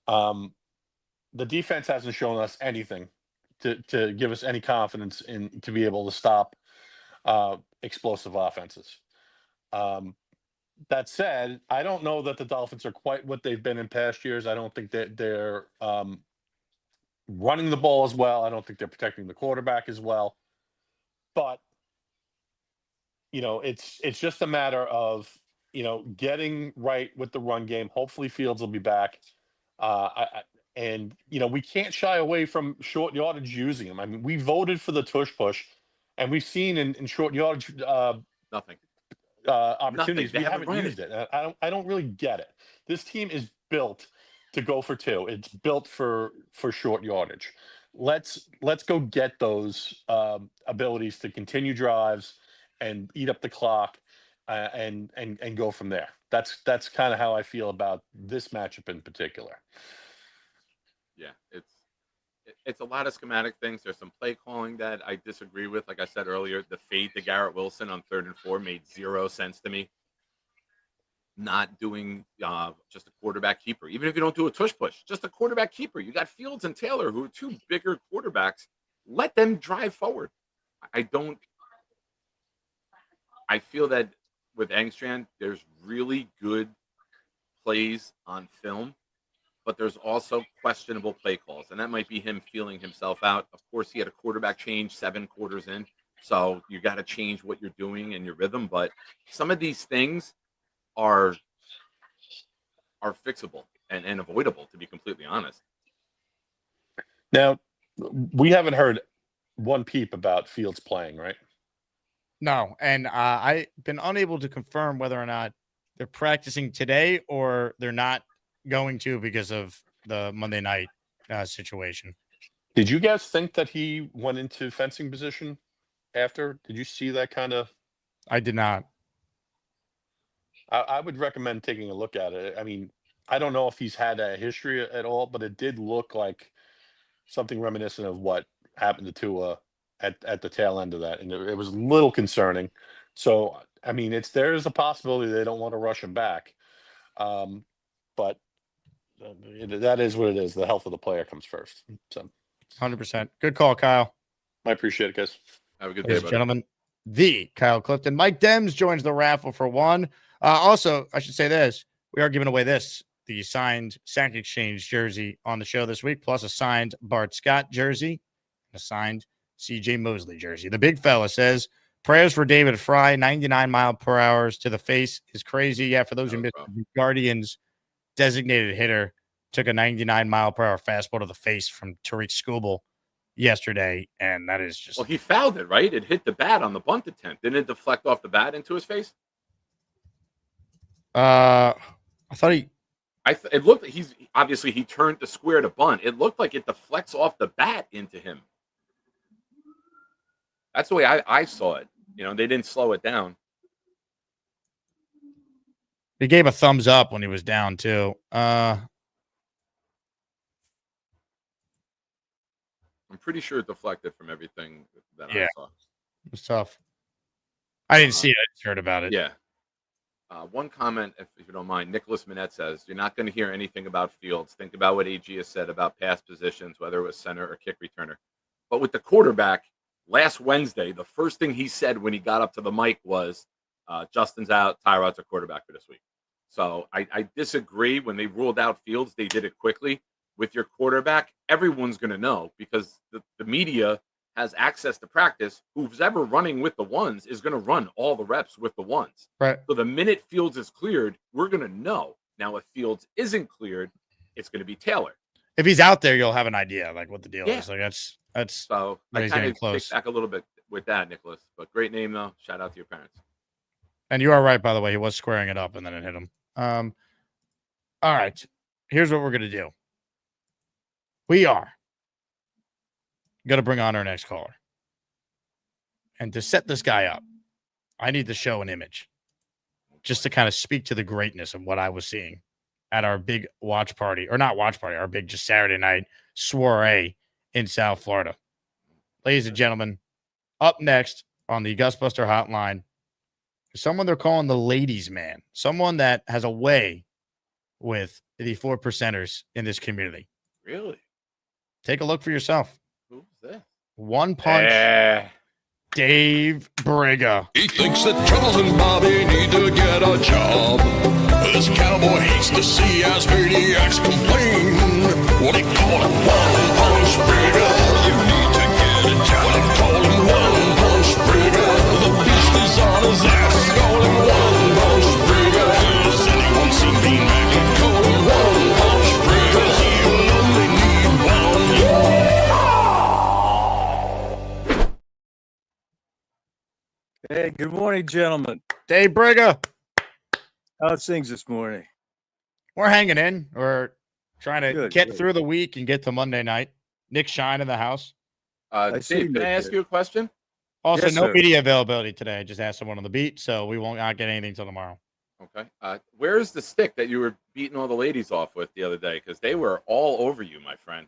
The defense hasn't shown us anything to give us any confidence in to be able to stop explosive offenses. That said, I don't know that the Dolphins are quite what they've been in past years. I don't think that they're running the ball as well. I don't think they're protecting the quarterback as well. But it's just a matter of getting right with the run game. Hopefully, Fields will be back, and we can't shy away from short yardage using him. I mean, we voted for the tush push, and we've seen in short yardage Nothing. Opportunities. They We haven't haven't run used it. I don't really get it. This team is built to go for two. It's built for short yardage. Let's go get those abilities to continue drives and eat up the clock, and go from there. That's kind of how I feel about this matchup in particular. Yeah, it's a lot of schematic things. There's some play calling that I disagree with. Like I said earlier, the fade to Garrett Wilson on 3rd and 4 made 0 sense to me. Not doing just a quarterback keeper, even if you don't do a tush push, just a quarterback keeper. You got Fields and Taylor, who are 2 bigger quarterbacks. Let them drive forward. I feel that with Engstrand, there's really good plays on film, but there's also questionable play calls, and that might be him feeling himself out. Of course, he had a quarterback change 7 quarters in, so you got to change what you're doing and your rhythm. But some of these things are fixable and avoidable, to be completely honest. Now, we haven't heard one peep about Fields playing, right? No, and I've been unable to confirm whether or not they're practicing today or they're not going to because of the Monday night situation. Did you guys think that he went into fencing position after? Did you see that kind of? I did not. I would recommend taking a look at it. I mean, I don't know if he's had a history at all, but it did look like something reminiscent of what happened to Tua at the tail end of that, and it was a little concerning. So, I mean, there's a possibility they don't want to rush him back, but that is what it is. The health of the player comes first. So, 100%. Good call, Kyle. I appreciate it, guys. Have a good day, Ladies and buddy. gentlemen. The Kyle Clifton. Mike Dems joins the raffle for one. Also, I should say this. We are giving away the signed Sack Exchange jersey on the show this week, plus a signed Bart Scott jersey, a signed CJ Mosley jersey. The big fella says, prayers for David Fry, 99 mile per hour to the face is crazy. Yeah, for those who missed it, the Guardians designated hitter took a 99 mile per hour fastball to the face from Tariq Skubal yesterday, and that is just... Well, he fouled it, right? It hit the bat on the bunt attempt. Didn't it deflect off the bat into his face? I thought he... It looked like he turned to square to bunt. It looked like it deflects off the bat into him. That's the way I saw it. You know, they didn't slow it down. He gave a thumbs up when he was down, too. I'm pretty sure it deflected from everything that I saw. It was tough. I didn't see it. I just heard about it. Yeah. One comment, if you don't mind, Nicholas Minette says, you're not going to hear anything about Fields. Think about what AG has said about past positions, whether it was center or kick returner. But with the quarterback, last Wednesday, the first thing he said when he got up to the mic was, Justin's out, Tyrod's a quarterback for this week. So I disagree. When they ruled out Fields, they did it quickly. With your quarterback, everyone's going to know because the media has access to practice. Who's ever running with the ones is going to run all the reps with the ones. Right. So the minute Fields is cleared, we're going to know. Now, if Fields isn't cleared, it's going to be Taylor. If he's out there, you'll have an idea like what the deal is. Like that's so I he's kind getting of close. take back a little bit with that, Nicholas. But great name though. Shout out to your parents. And you are right, by the way. He was squaring it up and then it hit him. All right. Here's what we're gonna do. We are going to bring on our next caller. And to set this guy up, I need to show an image just to kind of speak to the greatness of what I was seeing at our big watch party, or not watch party, our big just Saturday night soiree in South Florida. Ladies and gentlemen, up next on the Gusbuster Hotline is someone they're calling the ladies' man, someone that has a way with the 4%ers in this community. Really? Take a look for yourself. Who's that? One punch. Dave Briga. He thinks that Charles and Bobby need to get a job. This cowboy hates to see us maniacs complain. What he call him, one punch Briga. You need to get a job. What he call him, one punch Briga. The beast is on his ass. Call him one punch Briga. Has anyone seen Bean Mac? Call him one punch Briga. He'll only need one. Hey, good morning, gentlemen. Dave Briga. How's things this morning? We're hanging in. We're trying to Good, get good. through the week and get to Monday night. Nick Shine in the house. Dave, can I ask you a question? Also, Yes, no sir. media availability today. I just asked someone on the beat, so we won't not get anything till tomorrow. Okay. Where's the stick that you were beating all the ladies off with the other day? Because they were all over you, my friend.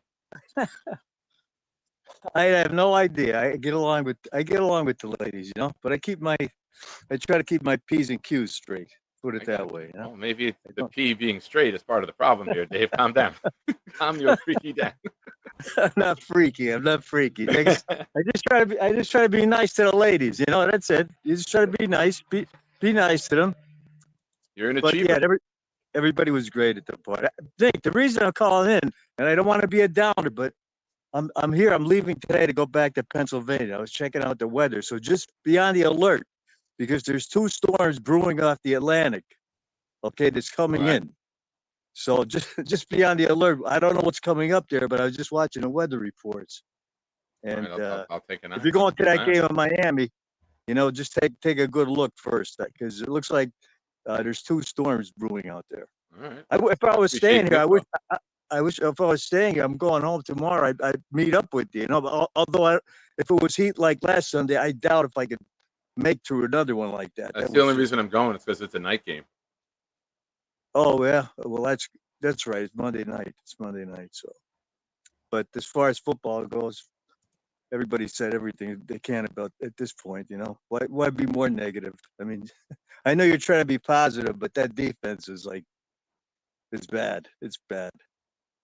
I have no idea. I get along with the ladies, you know, but I try to keep my P's and Q's straight. Put it that way, you know. Well, maybe the P being straight is part of the problem here, Dave. Calm down. Calm your freaky down. I'm not freaky. I just try to be nice to the ladies, you know. That's it. You just try to be nice. Be nice to them. You're an But achiever. yeah, everybody was great at the party. Nick, the reason I'm calling in, and I don't want to be a downer, but I'm here. I'm leaving today to go back to Pennsylvania. I was checking out the weather, so just be on the alert because there's 2 storms brewing off the Atlantic. Okay, that's coming in. So just be on the alert. I don't know what's coming up there, but I was just watching the weather reports. And I'll take an eye. if you're going to that game in Miami, just take a good look first because it looks like there's 2 storms brewing out there. All right. If I was staying here, the I wish if I was staying here, I'm going home tomorrow. I'd meet up with you. Although if it was heat like last Sunday, I doubt if I could make through another one like that. That's the only reason I'm going. It's because it's a night game. Oh yeah, well that's right. It's Monday night. So, but as far as football goes, everybody said everything they can about at this point. Why be more negative? I mean, I know you're trying to be positive, but that defense is bad. It's bad,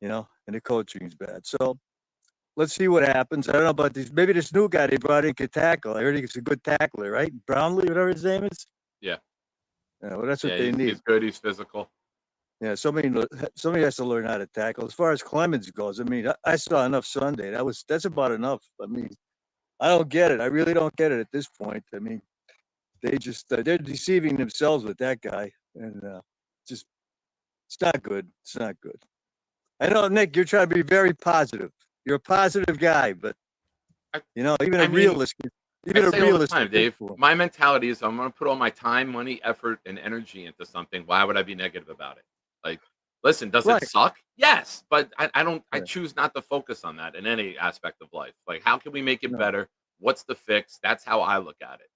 and the coaching is bad. So let's see what happens. I don't know about these. Maybe this new guy they brought in could tackle. I heard he's a good tackler, right? Brownlee, whatever his name is. Yeah. Yeah, well, that's what they need. He's good. He's physical. Yeah, somebody has to learn how to tackle. As far as Clemens goes, I mean, I saw enough Sunday. That's about enough. I mean, I don't get it. I really don't get it at this point. I mean, they just they're deceiving themselves with that guy, and just it's not good. It's not good. I know, Nick, you're trying to be very positive. You're a positive guy, but even a realist. Even a realist, time, Dave. My mentality is I'm going to put all my time, money, effort, and energy into something. Why would I be negative about it? Like, listen, does it suck? Yes, but I don't. I choose not to focus on that in any aspect of life. Like, how can we make it better? What's the fix? That's how I look at it.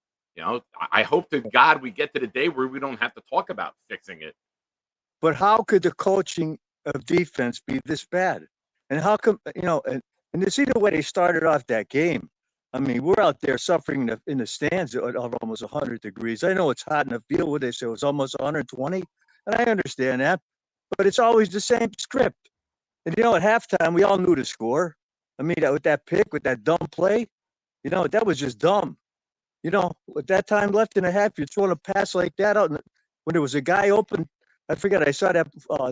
I hope to God we get to the day where we don't have to talk about fixing it. But how could the coaching of defense be this bad? And how come and to see the way they started off that game? I mean, we're out there suffering in the stands at almost 100 degrees. I know it's hot in the field. What they say it was almost 120, and I understand that. But it's always the same script. And at halftime, we all knew the score. I mean, with that pick, with that dumb play, that was just dumb. With that time left in a half, you're throwing a pass like that out. And when there was a guy open, I forget, I saw that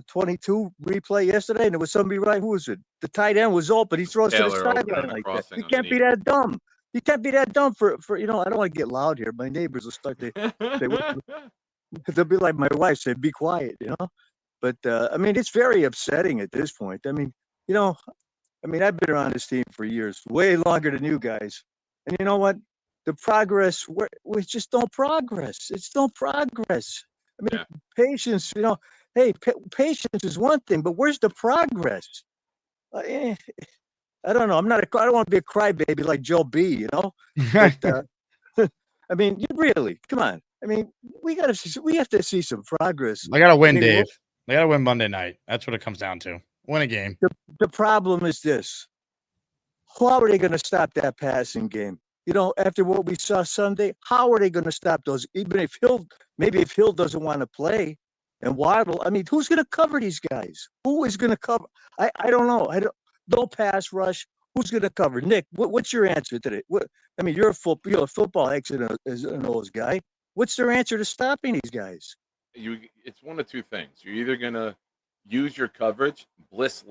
22 replay yesterday, and there was somebody right. Who was it? The tight end was open. He throws to the sideline like that. You can't be that dumb. You can't be that dumb for I don't want to get loud here. My neighbors will start they'll be like my wife said, be quiet, But I mean, it's very upsetting at this point. I mean, I've been around this team for years, way longer than you guys. And you know what? The progress, we just don't progress. It's no progress. I mean, patience, hey, patience is one thing, but where's the progress? I don't know. I don't want to be a crybaby like Joe B, But, I mean, really, come on. I mean, we have to see some progress. I got to win, Dave. They got to win Monday night. That's what it comes down to. Win a game. The problem is this. How are they going to stop that passing game? After what we saw Sunday, how are they going to stop those? Even if Hill doesn't want to play and Waddle, I mean, who's going to cover these guys? Who is going to cover? I don't know. No pass rush. Who's going to cover? Nick, what's your answer to it? I mean, you're a football expert as an old guy. What's their answer to stopping these guys? It's one of two things. You're either going to use your coverage, blitz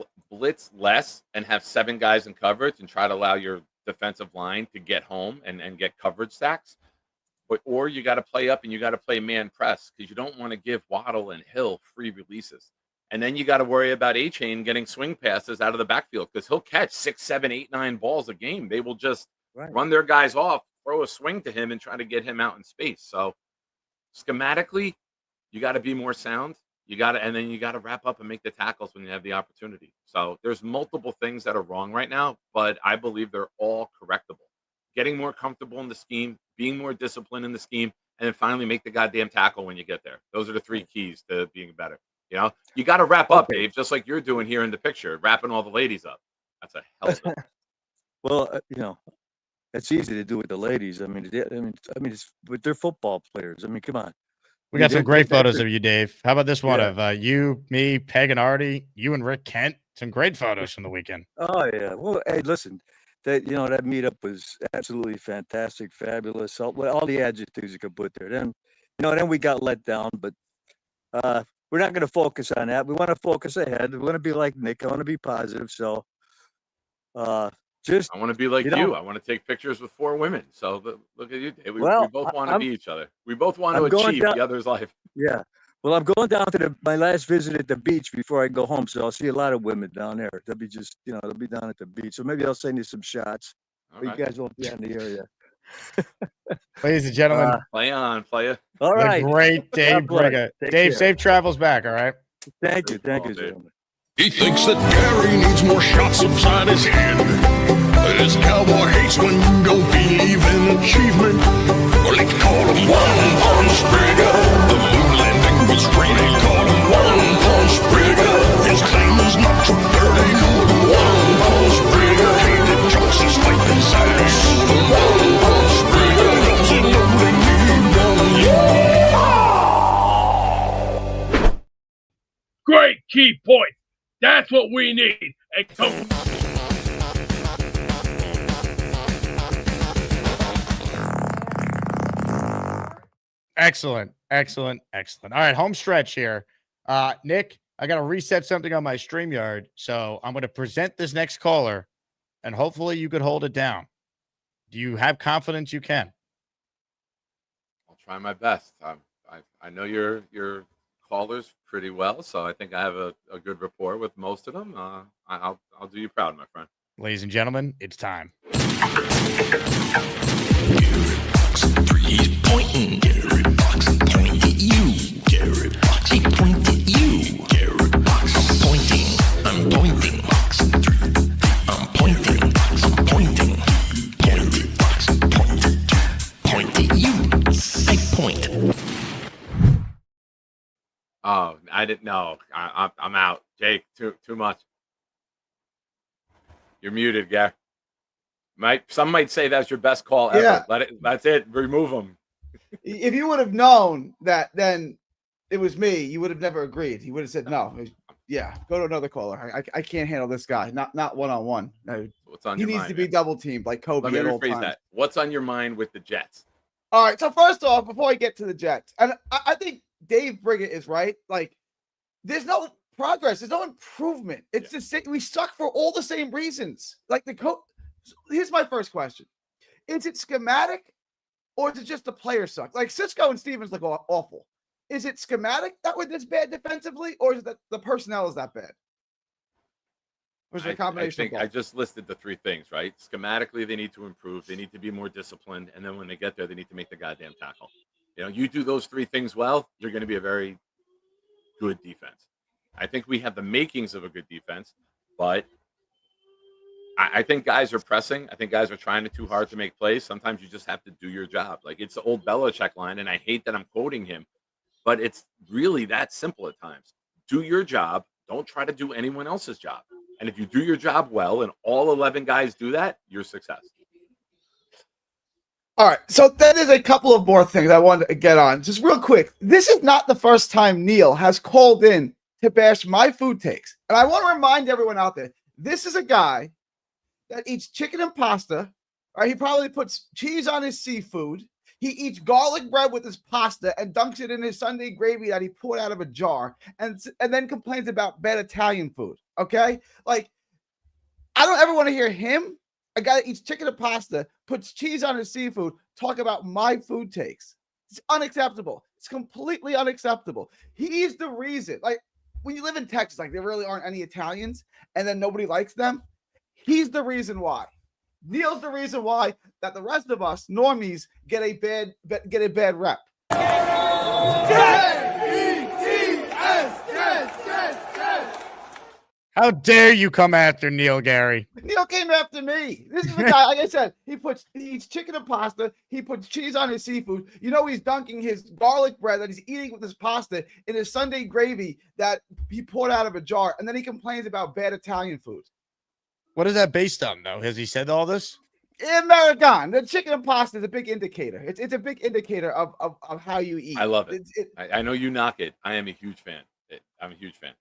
less, and have 7 guys in coverage and try to allow your defensive line to get home and get coverage sacks, or you got to play up and you got to play man press because you don't want to give Waddle and Hill free releases. And then you got to worry about A-Chain getting swing passes out of the backfield because he'll catch 6, 7, 8, 9 balls a game. They will just run their guys off, throw a swing to him, and try to get him out in space. So schematically, you got to be more sound. And then you got to wrap up and make the tackles when you have the opportunity. So there's multiple things that are wrong right now, but I believe they're all correctable. Getting more comfortable in the scheme, being more disciplined in the scheme, and then finally make the goddamn tackle when you get there. Those are the 3 keys to being better. You got to wrap up, Dave, just like you're doing here in the picture, wrapping all the ladies up. That's a hell of a Well, it's easy to do with the ladies. I mean, it's but they're football players. I mean, come on. We got some great photos of you, Dave. How about this one of you, me, Peg and Artie, you and Rick Kent? Some great photos from the weekend. Oh yeah. Well, hey, listen, that meetup was absolutely fantastic, fabulous. All the adjectives you could put there. Then then we got let down. But we're not going to focus on that. We want to focus ahead. We want to be like Nick. I want to be positive. So I want to be like you. I want to take pictures with 4 women. So look at you. We both want to be each other. We both want to achieve the other's life. Yeah. Well, I'm going down to my last visit at the beach before I go home. So I'll see a lot of women down there. They'll be they'll be down at the beach. So maybe I'll send you some shots. You guys won't be in the area. Ladies and gentlemen, play on, player. All right. Great Dave Brigger. Dave, safe travels back. All right. Thank you. Thank you, gentlemen. He thinks that Gary needs more shots upside his head. This cowboy hates when you don't believe in achievement. Well, they call him one-punch Brigger. The moon landing was great. They call him one-punch Brigger. His claim is not too dirty. One-punch Brigger. Hated jokes, he's fighting sides. The one-punch Brigger doesn't know they need one. Great key point. That's what we need. And come. Excellent. All right, home stretch here. Nick, I got to reset something on my StreamYard. So I'm going to present this next caller, and hopefully you could hold it down. Do you have confidence you can? I'll try my best. I know your callers pretty well, so I think I have a good rapport with most of them. I'll do you proud, my friend. Ladies and gentlemen, it's time. He's pointing. Gary Fox, point at you. Gary Fox, he point at you. Gary Fox, I'm pointing. I'm pointing. I'm pointing. I'm pointing. Gary Fox, point at you. I point. Oh, I didn't know. I'm out. Jake, too much. You're muted, Gary. Some might say that's your best call ever. Yeah. That's it. Remove them. If you would have known that then it was me, you would have never agreed. He would have said no. Yeah, go to another caller. I can't handle this guy. Not one-on-one. No. What's on he your needs mind, to be man? double teamed like Kobe. Let me at all rephrase times. that. What's on your mind with the Jets? All right. So first off, before I get to the Jets, and I think Dave Brigger is right. Like, there's no progress. There's no improvement. It's the same. We suck for all the same reasons. Like the coach. Here's my first question: is it schematic, or is it just the players suck? Like Cisco and Stevens look awful. Is it schematic that we're this bad defensively, or is it that the personnel is that bad? Or is it a combination of both? I just listed the 3 things, right? Schematically, they need to improve. They need to be more disciplined, and then when they get there, they need to make the goddamn tackle. You do those 3 things well, you're going to be a very good defense. I think we have the makings of a good defense, but I think guys are pressing. I think guys are trying too hard to make plays. Sometimes you just have to do your job. Like it's the old Belichick line, and I hate that I'm quoting him, but it's really that simple at times. Do your job. Don't try to do anyone else's job. And if you do your job well and all 11 guys do that, you're success. All right. So then there's a couple of more things I wanted to get on. Just real quick. This is not the first time Neil has called in to bash my food takes. And I want to remind everyone out there, this is a guy that eats chicken and pasta. Right? He probably puts cheese on his seafood. He eats garlic bread with his pasta and dunks it in his Sunday gravy that he poured out of a jar, and then complains about bad Italian food. Okay? Like, I don't ever want to hear him, a guy that eats chicken and pasta, puts cheese on his seafood, talk about my food takes. It's unacceptable. It's completely unacceptable. He's the reason. Like, when you live in Texas, like, there really aren't any Italians, and then nobody likes them. He's the reason why. Neil's the reason why that the rest of us normies get a bad rep. How dare you come after Neil, Gary? Neil came after me. This is the guy, like I said, he eats chicken and pasta. He puts cheese on his seafood. He's dunking his garlic bread that he's eating with his pasta in his Sunday gravy that he poured out of a jar. And then he complains about bad Italian food. What is that based on, though? Has he said all this? American. The chicken and pasta is a big indicator. It's a big indicator of how you eat. I love it. I know you knock it. I am a huge fan. I'm a huge fan.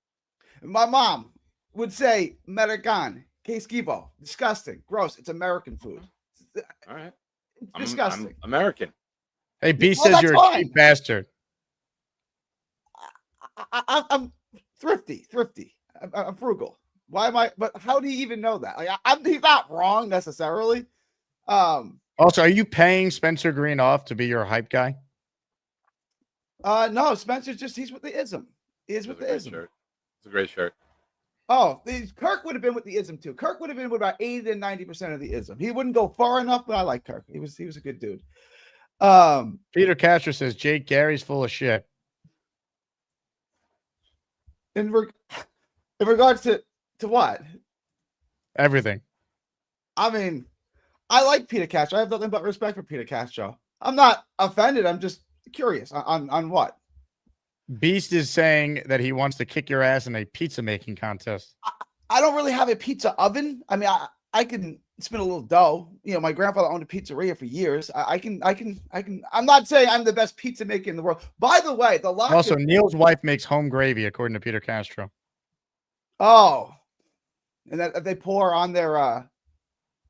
My mom would say, American, que schifo, disgusting, gross. It's American food. All right. Disgusting. I'm American. Hey, B says you're a cheap bastard. I'm thrifty. I'm frugal. Why am I? But how do you even know that? Like, he's not wrong necessarily. Also, are you paying Spencer Green off to be your hype guy? No, Spencer's he's with the ism. He is with the ism. Shirt. It's a great shirt. Oh, Kirk would have been with the ism too. Kirk would have been with about 80 to 90% of the ism. He wouldn't go far enough, but I like Kirk. He was a good dude. Peter Castro says Jake Gary's full of shit. In regards to what? Everything. I mean, I like Peter Castro. I have nothing but respect for Peter Castro. I'm not offended. I'm just curious on what. Beast is saying that he wants to kick your ass in a pizza making contest. I don't really have a pizza oven. I mean, I can spin a little dough. You know, my grandfather owned a pizzeria for years. I can. I'm not saying I'm the best pizza maker in the world. By the way, the lock. Also, Neil's wife makes home gravy, according to Peter Castro. Oh, and that they pour on their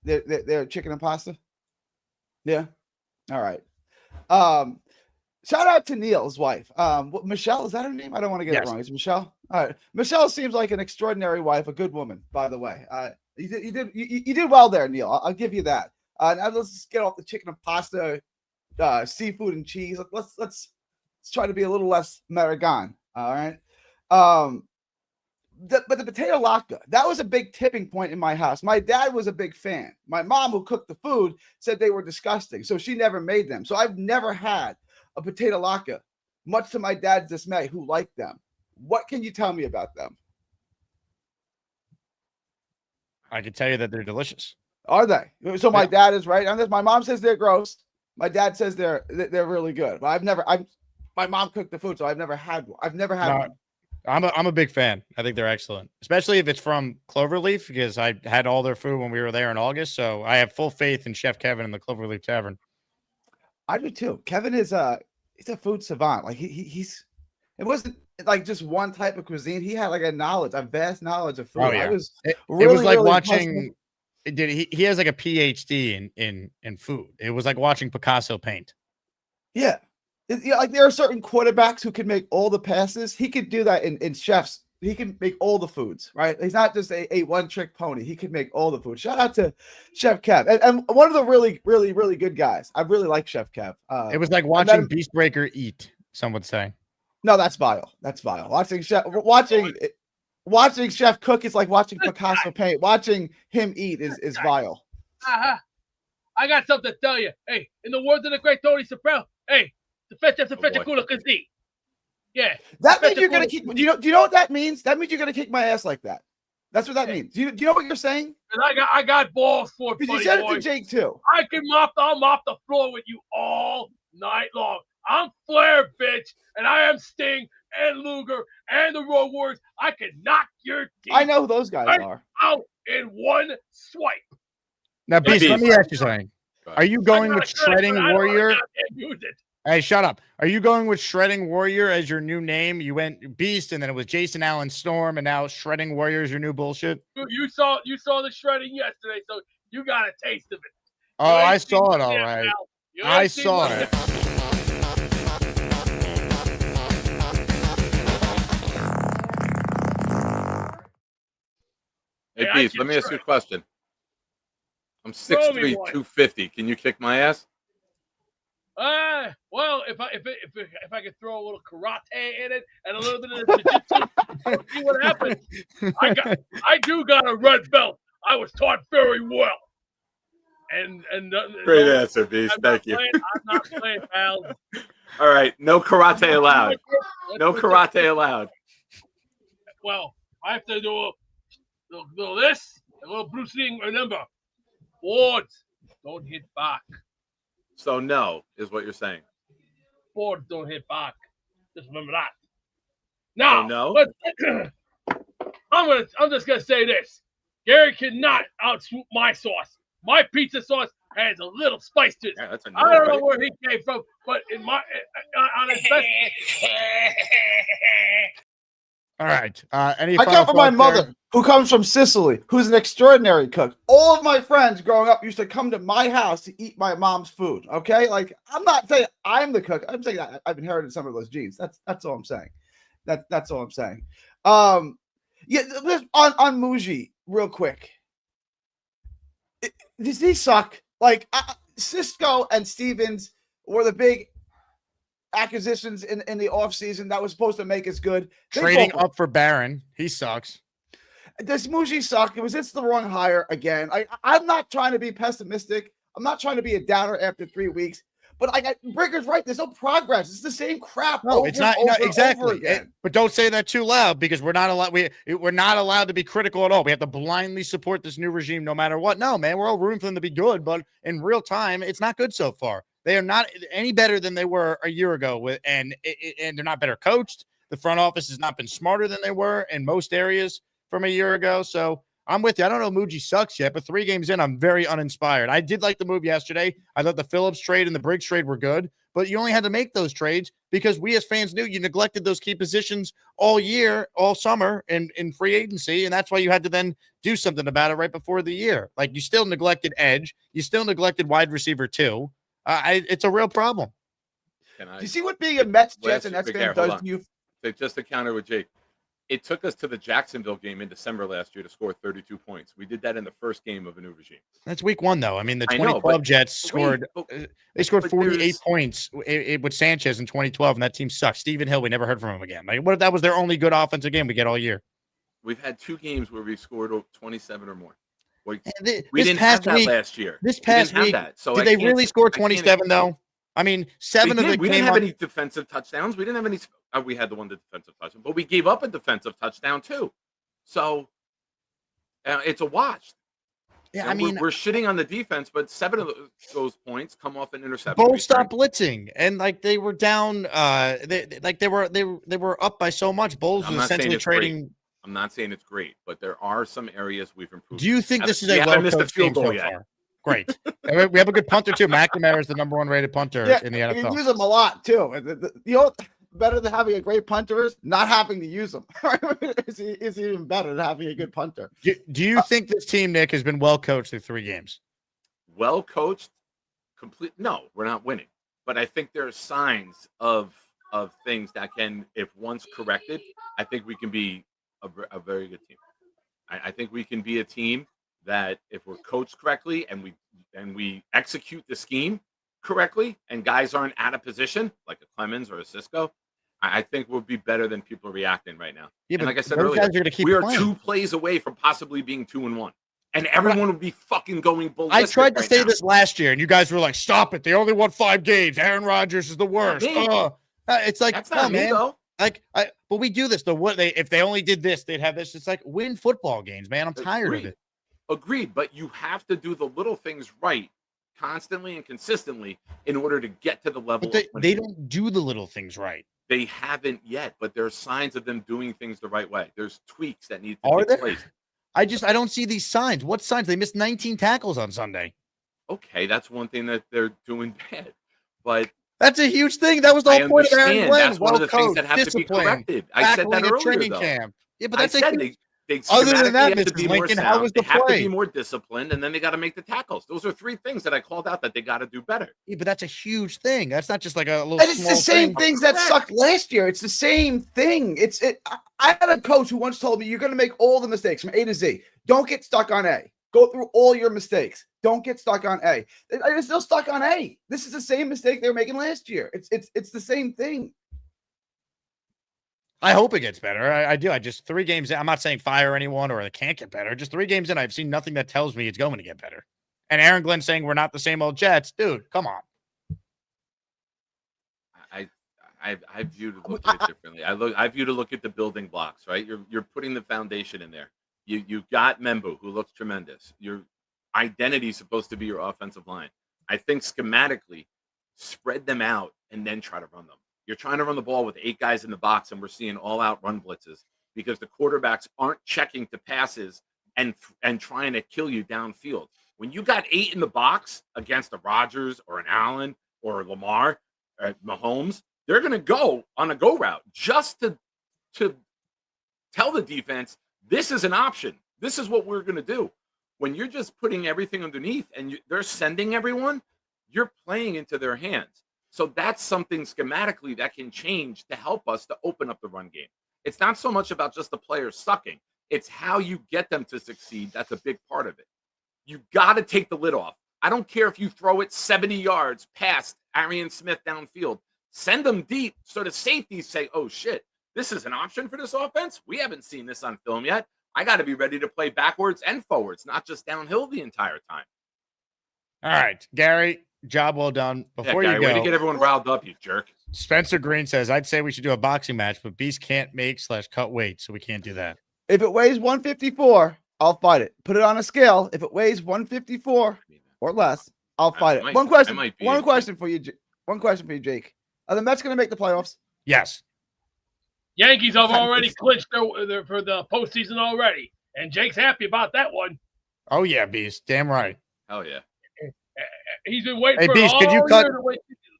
chicken and pasta. Yeah. All right. Shout out to Neil's wife. Michelle, is that her name? I don't want to get it wrong. Is Michelle? All right. Michelle seems like an extraordinary wife, a good woman, by the way. You did well there, Neil. I'll give you that. Now let's just get off the chicken and pasta, seafood and cheese. Let's try to be a little less American. All right. But the potato latke, that was a big tipping point in my house. My dad was a big fan. My mom, who cooked the food, said they were disgusting, so she never made them. So I've never had a potato latke, much to my dad's dismay, who liked them. What can you tell me about them? I can tell you that they're delicious. Are they? So my dad is right on this. My mom says they're gross. My dad says they're really good. But my mom cooked the food, so I've never had one. I've never had one. I'm a big fan. I think they're excellent, especially if it's from Cloverleaf, because I had all their food when we were there in August. So I have full faith in Chef Kevin and the Cloverleaf Tavern. I do too. Kevin is he's a food savant. Like he's it wasn't like just one type of cuisine. He had like a vast knowledge of food. Oh, yeah. It was like watching. He has like a PhD in food. It was like watching Picasso paint. Yeah. Like there are certain quarterbacks who can make all the passes. He could do that in chefs. He can make all the foods, right? He's not just a one-trick pony. He can make all the food. Shout out to Chef Kev. And one of the really, really, really good guys. I really like Chef Kev. It was like watching Beastbreaker eat, some would say. No, that's vile. That's vile. Watching Chef cook is like watching Picasso paint. Watching him eat is vile. I got something to tell you. Hey, in the words of the great Tony Soprano, hey, the fetch culo così. Yeah. That means you're gonna kick. Do you know what that means? That means you're gonna kick my ass like that. That's what that means. Do you know what you're saying? And I got balls for it. Because you said it to Jake too. I'll mop the floor with you all night long. I'm Flair, bitch, and I am Sting and Luger and the Road Warriors. I can knock your teeth. I know who those guys are. Out in one swipe. Now, Beast, let me ask you something. Are you going with Shredding Warrior? Hey, shut up. Are you going with Shredding Warrior as your new name? You went Beast, and then it was Jason Allen Storm, and now Shredding Warrior is your new bullshit? You saw the shredding yesterday, so you got a taste of it. Oh, I saw it all right. I saw it. Hey, Beast, let me ask you a question. I'm 6'3", 250. Can you kick my ass? Well, if I could throw a little karate in it and a little bit of jiu-jitsu, see what happens. I do got a red belt. I was taught very well. And great answer, Beast. Thank you. I'm not playing, pal. All right, no karate allowed. No karate allowed. Well, I have to do this, a little Bruce Lee. Remember, boards don't hit back. So no, is what you're saying. Boards don't hit back. Just remember that. Now, no. I'm just gonna say this: Gary cannot outshoot my sauce. My pizza sauce has a little spice to it. Yeah, that's a no, I don't know where he came from, but in my on his best. All right. Any I final come from my thoughts mother, there? who comes from Sicily, who's an extraordinary cook. All of my friends growing up used to come to my house to eat my mom's food. Okay, like I'm not saying I'm the cook. I'm saying that I've inherited some of those genes. That's all I'm saying. That's all I'm saying. Yeah, on Muji, real quick. Does he suck? Like Cisco and Stevens were the big acquisitions in the offseason that was supposed to make us good. Trading up for Barron. He sucks. Does Muji suck? It's the wrong hire again. I'm not trying to be pessimistic. I'm not trying to be a downer after 3 weeks. But Bricker's right. There's no progress. It's the same crap. No, it's not. Exactly. Again. But don't say that too loud because we're not allowed. We're not allowed to be critical at all. We have to blindly support this new regime no matter what. No, man, we're all rooting for them to be good, but in real time, it's not good so far. They are not any better than they were a year ago. And they're not better coached. The front office has not been smarter than they were in most areas from a year ago. So I'm with you. I don't know Muji sucks yet, but 3 games in, I'm very uninspired. I did like the move yesterday. I thought the Phillips trade and the Briggs trade were good, but you only had to make those trades because we as fans knew you neglected those key positions all year, all summer in free agency, and that's why you had to then do something about it right before the year. Like you still neglected edge. You still neglected wide receiver too. It's a real problem. Do you see what being a Mets, Jets, and Nets fan does to you? Just to counter with Jake. It took us to the Jacksonville game in December last year to score 32 points. We did that in the first game of a new regime. That's week 1, though. I mean, the 2012 Jets scored. They scored 48 points with Sanchez in 2012, and that team sucked. Stephen Hill, we never heard from him again. Like, what if that was their only good offensive game we get all year? We've had 2 games where we scored 27 or more. We didn't have that last year. This past week, so did they really score 27 though? I mean, 7 of it. We didn't have any defensive touchdowns. We didn't have any. We had the one defensive touchdown, but we gave up a defensive touchdown too. So it's a wash. Yeah, I mean, we're shitting on the defense, but 7 of those points come off an interception. Both stopped blitzing, and like they were down. They were up by so much. Bowles was essentially trading. I'm not saying it's great, but there are some areas we've improved. Do you think this is a well-coached team so far? Great. We have a good punter too. McNamara is the number 1 rated punter in the NFL. We use him a lot too. You know, better than having a great punter is not having to use him. Is even better than having a good punter. Do you think this team, Nick, has been well coached through 3 games? Well coached, complete. No, we're not winning. But I think there are signs of things that can, if once corrected, I think we can be a very good team. I think we can be a team that if we're coached correctly and we execute the scheme correctly and guys aren't out of position like a Clemens or a Cisco, I think we'll be better than people are reacting right now. Yeah, and like I said earlier, we are 2 plays away from possibly being 2-1. And everyone would be fucking going ballistic. I tried to say this last year, and you guys were like, stop it. They only won 5 games. Aaron Rodgers is the worst. It's like, that's not me, though. But we do this. If they only did this, they'd have this. It's like win football games, man. I'm tired of it. Agreed, but you have to do the little things right constantly and consistently in order to get to the level. But they don't do the little things right. They haven't yet, but there are signs of them doing things the right way. There's tweaks that need to take place. I don't see these signs. What signs? They missed 19 tackles on Sunday. Okay, that's one thing that they're doing bad, but that's a huge thing. That was the whole point of Aaron Glenn. That's one of the things that have to be corrected. I said that earlier, training though. camp. Yeah, but that's other than that, have to Mr. be Lincoln, more how was the they have to play? be more disciplined, and then they got to make the tackles. Those are 3 things that I called out that they got to do better. Yeah, but that's a huge thing. That's not just like a little. And it's the same things that sucked last year. It's the same thing. I had a coach who once told me, "You're going to make all the mistakes from A to Z. Don't get stuck on A. Go through all your mistakes. Don't get stuck on A." They're still stuck on A. This is the same mistake they were making last year. It's the same thing. I hope it gets better. I do. I just 3 games in. I'm not saying fire anyone or it can't get better. Just 3 games in, I've seen nothing that tells me it's going to get better. And Aaron Glenn saying we're not the same old Jets, dude. Come on. I view to look at it differently. I view to look at the building blocks, right? You're putting the foundation in there. You've got Membo, who looks tremendous. Your identity is supposed to be your offensive line. I think schematically, spread them out and then try to run them. You're trying to run the ball with 8 guys in the box, and we're seeing all-out run blitzes because the quarterbacks aren't checking to passes and trying to kill you downfield. When you got 8 in the box against a Rodgers or an Allen or a Lamar or Mahomes, they're going to go on a go route just to tell the defense, this is an option. This is what we're going to do. When you're just putting everything underneath and they're sending everyone, you're playing into their hands. So that's something schematically that can change to help us to open up the run game. It's not so much about just the players sucking. It's how you get them to succeed. That's a big part of it. You got to take the lid off. I don't care if you throw it 70 yards past Arian Smith downfield. Send them deep so the safeties say, oh, shit, this is an option for this offense? We haven't seen this on film yet. I got to be ready to play backwards and forwards, not just downhill the entire time. All right, Gary, job well done. Before Gary, you go, way to get everyone riled up, you jerk. Spencer Green says, I'd say we should do a boxing match, but Beast can't /cut weight, so we can't do that. If it weighs 154, I'll fight it. Put it on a scale. If it weighs 154 or less, I'll fight it. One question for you, Jake. Are the Mets going to make the playoffs? Yes. Yankees have already clinched for the postseason already, and Jake's happy about that one. Oh yeah, Beast, damn right. Oh yeah. He's been waiting Hey for Beast, all year to wait.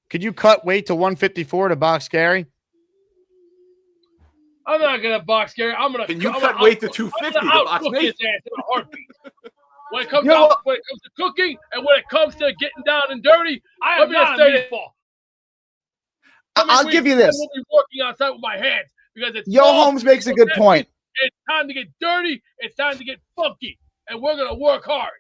could you cut weight to 154 to box Gary? I'm not gonna box Gary. I'm gonna. Can you cut weight to 250 to box cook me? his ass in a heartbeat. When it comes to cooking and when it comes to getting down and dirty, let me just say this. I'll give you this. I will be working outside with my hands because it's. Yo Holmes makes a good point. It's time to get dirty. It's time to get funky, and we're gonna work hard.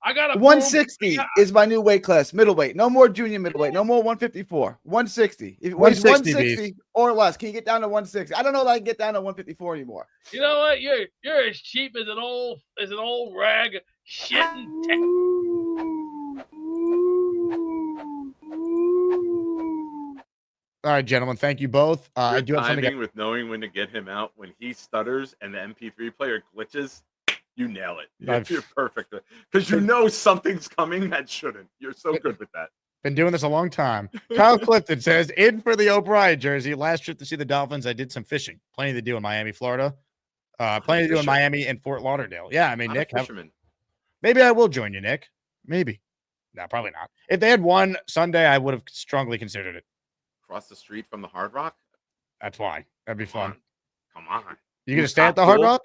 I got 160 is my new weight class, middleweight. No more junior middleweight. No more 154. 160. If it weighs 160 or less, can you get down to 160? I don't know that I can get down to 154 anymore. You know what? You're as cheap as an old rag shitting. All right, gentlemen. Thank you both. I do have something with knowing when to get him out when he stutters and the MP3 player glitches. You nail it. You're perfect because you know something's coming that shouldn't. You're so good with that. Been doing this a long time. Kyle Clifton says, in for the O'Brien jersey. Last trip to see the Dolphins, I did some fishing. Plenty to do in Miami, Florida. Plenty to do in Miami and Fort Lauderdale. Yeah, I mean, Nick. Maybe I will join you, Nick. Maybe. No, probably not. If they had won Sunday, I would have strongly considered it. Across the street from the Hard Rock? That's why. That'd be fun. Come on. You going to stay at the Hard Rock?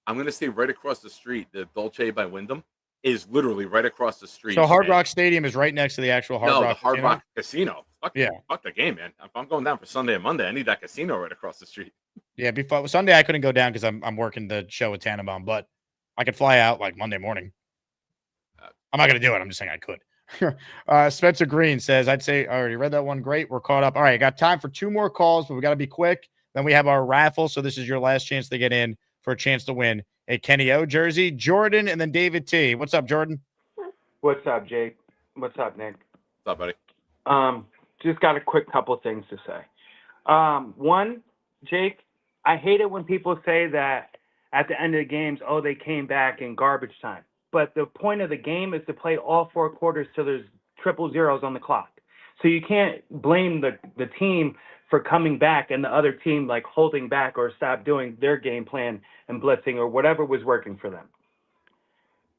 I'm going to stay right across the street. The Dolce by Wyndham is literally right across the street. So Hard Rock Stadium is right next to the actual Hard Rock. The Hard Rock Casino. Fuck the game, man. If I'm going down for Sunday and Monday, I need that casino right across the street. Yeah, before Sunday I couldn't go down because I'm working the show with Tannenbaum, but I could fly out like Monday morning. I'm not going to do it. I'm just saying I could. Spencer Green says, I'd say I already read that one. Great. We're caught up. All right. I got time for 2 more calls, but we got to be quick. Then we have our raffle. So this is your last chance to get in for a chance to win a Kenny O jersey. Jordan and then David T. What's up, Jordan? What's up, Jake? What's up, Nick? What's up, buddy? Just got a quick couple things to say. One, Jake, I hate it when people say that at the end of the games, oh, they came back in garbage time. But the point of the game is to play all 4 quarters till there's triple zeros on the clock. So you can't blame the team for coming back and the other team like holding back or stop doing their game plan and blitzing or whatever was working for them.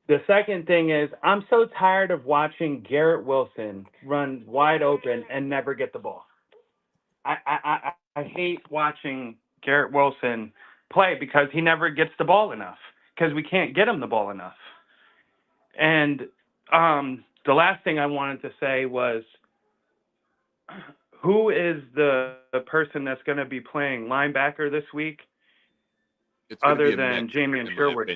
The second thing is I'm so tired of watching Garrett Wilson run wide open and never get the ball. I hate watching Garrett Wilson play because he never gets the ball enough because we can't get him the ball enough. And the last thing I wanted to say was, who is the person that's going to be playing linebacker this week other than Jamie and Sherwood?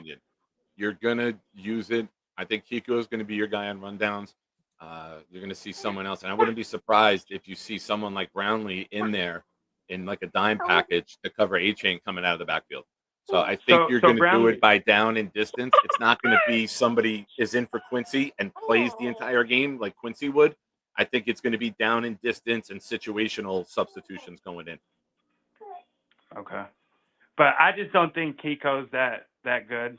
You're going to use it. I think Kiko is going to be your guy on rundowns. You're going to see someone else. And I wouldn't be surprised if you see someone like Brownlee in there in like a dime package to cover A-Chain coming out of the backfield. So I think you're going to do it by down and distance. It's not going to be somebody is in for Quincy and plays the entire game like Quincy would. I think it's going to be down in distance and situational substitutions going in. Okay. But I just don't think Kiko's that good.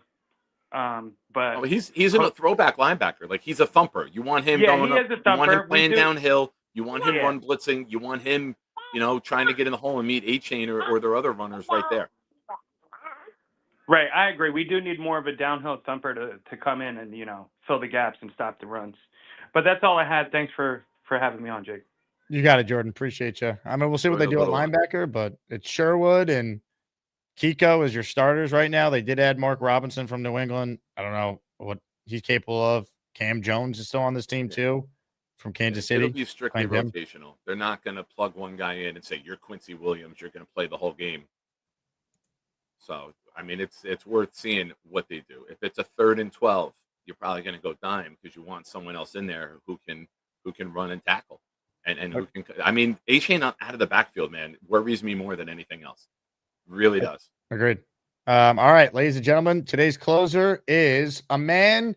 But he's a throwback linebacker. Like he's a thumper. You want him going up. You want him playing downhill. You want him run blitzing. You want him, trying to get in the hole and meet A-Chain or their other runners right there. Right, I agree. We do need more of a downhill thumper to come in and, fill the gaps and stop the runs. But that's all I had. Thanks for having me on, Jake. You got it, Jordan. Appreciate you. I mean, we'll see what they do at linebacker, but it's Sherwood and Kiko is your starters right now. They did add Mark Robinson from New England. I don't know what he's capable of. Cam Jones is still on this team too, from Kansas City. It'll be strictly rotational. They're not going to plug one guy in and say, you're Quincy Williams, you're going to play the whole game. So, I mean, it's worth seeing what they do. If it's a 3rd and 12, you're probably going to go dime because you want someone else in there who can run and tackle. And who can, I mean, A-Chain out of the backfield, man, worries me more than anything else. Really does. Agreed. All right, ladies and gentlemen, today's closer is a man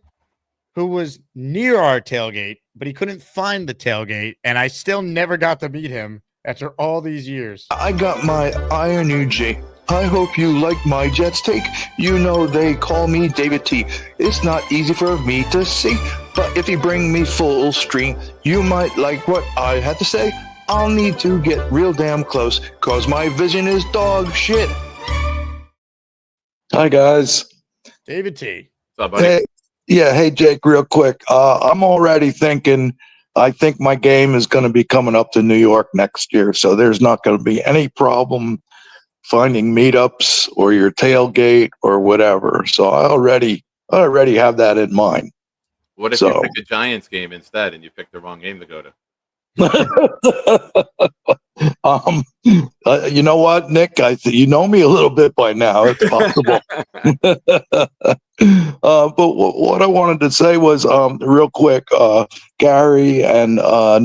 who was near our tailgate, but he couldn't find the tailgate, and I still never got to meet him after all these years. I got my Iron UG. I hope you like my Jets take. You know they call me David T. It's not easy for me to see, but if you bring me full stream, you might like what I had to say. I'll need to get real damn close, cause my vision is dog shit. Hi, guys. David T. What's up, buddy? Hey, Jake, real quick. I'm already thinking, I think my game is going to be coming up to New York next year, so there's not going to be any problem finding meetups or your tailgate or whatever. So I already have that in mind. What if you pick a Giants game instead and you pick the wrong game to go to? You know what, Nick? You know me a little bit by now. It's possible. But what I wanted to say was, real quick, Gary and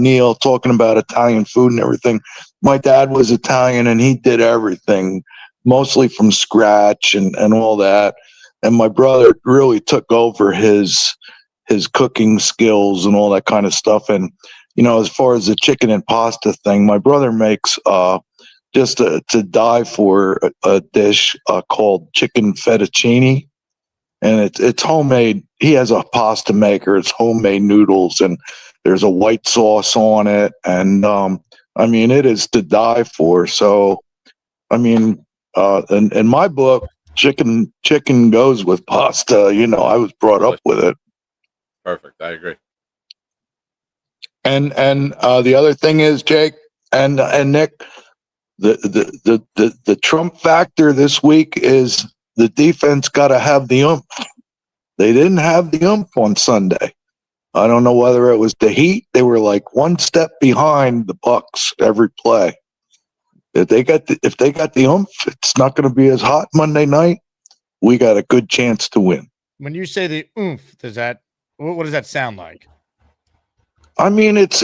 Neil talking about Italian food and everything. My dad was Italian, and he did everything, mostly from scratch and all that. And my brother really took over his cooking skills and all that kind of stuff. And you know, as far as the chicken and pasta thing, my brother makes just to die for a dish called chicken fettuccine, and it's homemade. He has a pasta maker. It's homemade noodles, and there's a white sauce on it, and I mean, it is to die for. So, I mean, in my book, chicken goes with pasta. You know, I was brought up with it. Perfect. I agree. And the other thing is, Jake and Nick, the Trump factor this week is the defense got to have the oomph. They didn't have the oomph on Sunday. I don't know whether it was the heat. They were like one step behind the Bucs every play. If they got the oomph, it's not going to be as hot Monday night. We got a good chance to win. When you say the oomph, what does that sound like? I mean, it's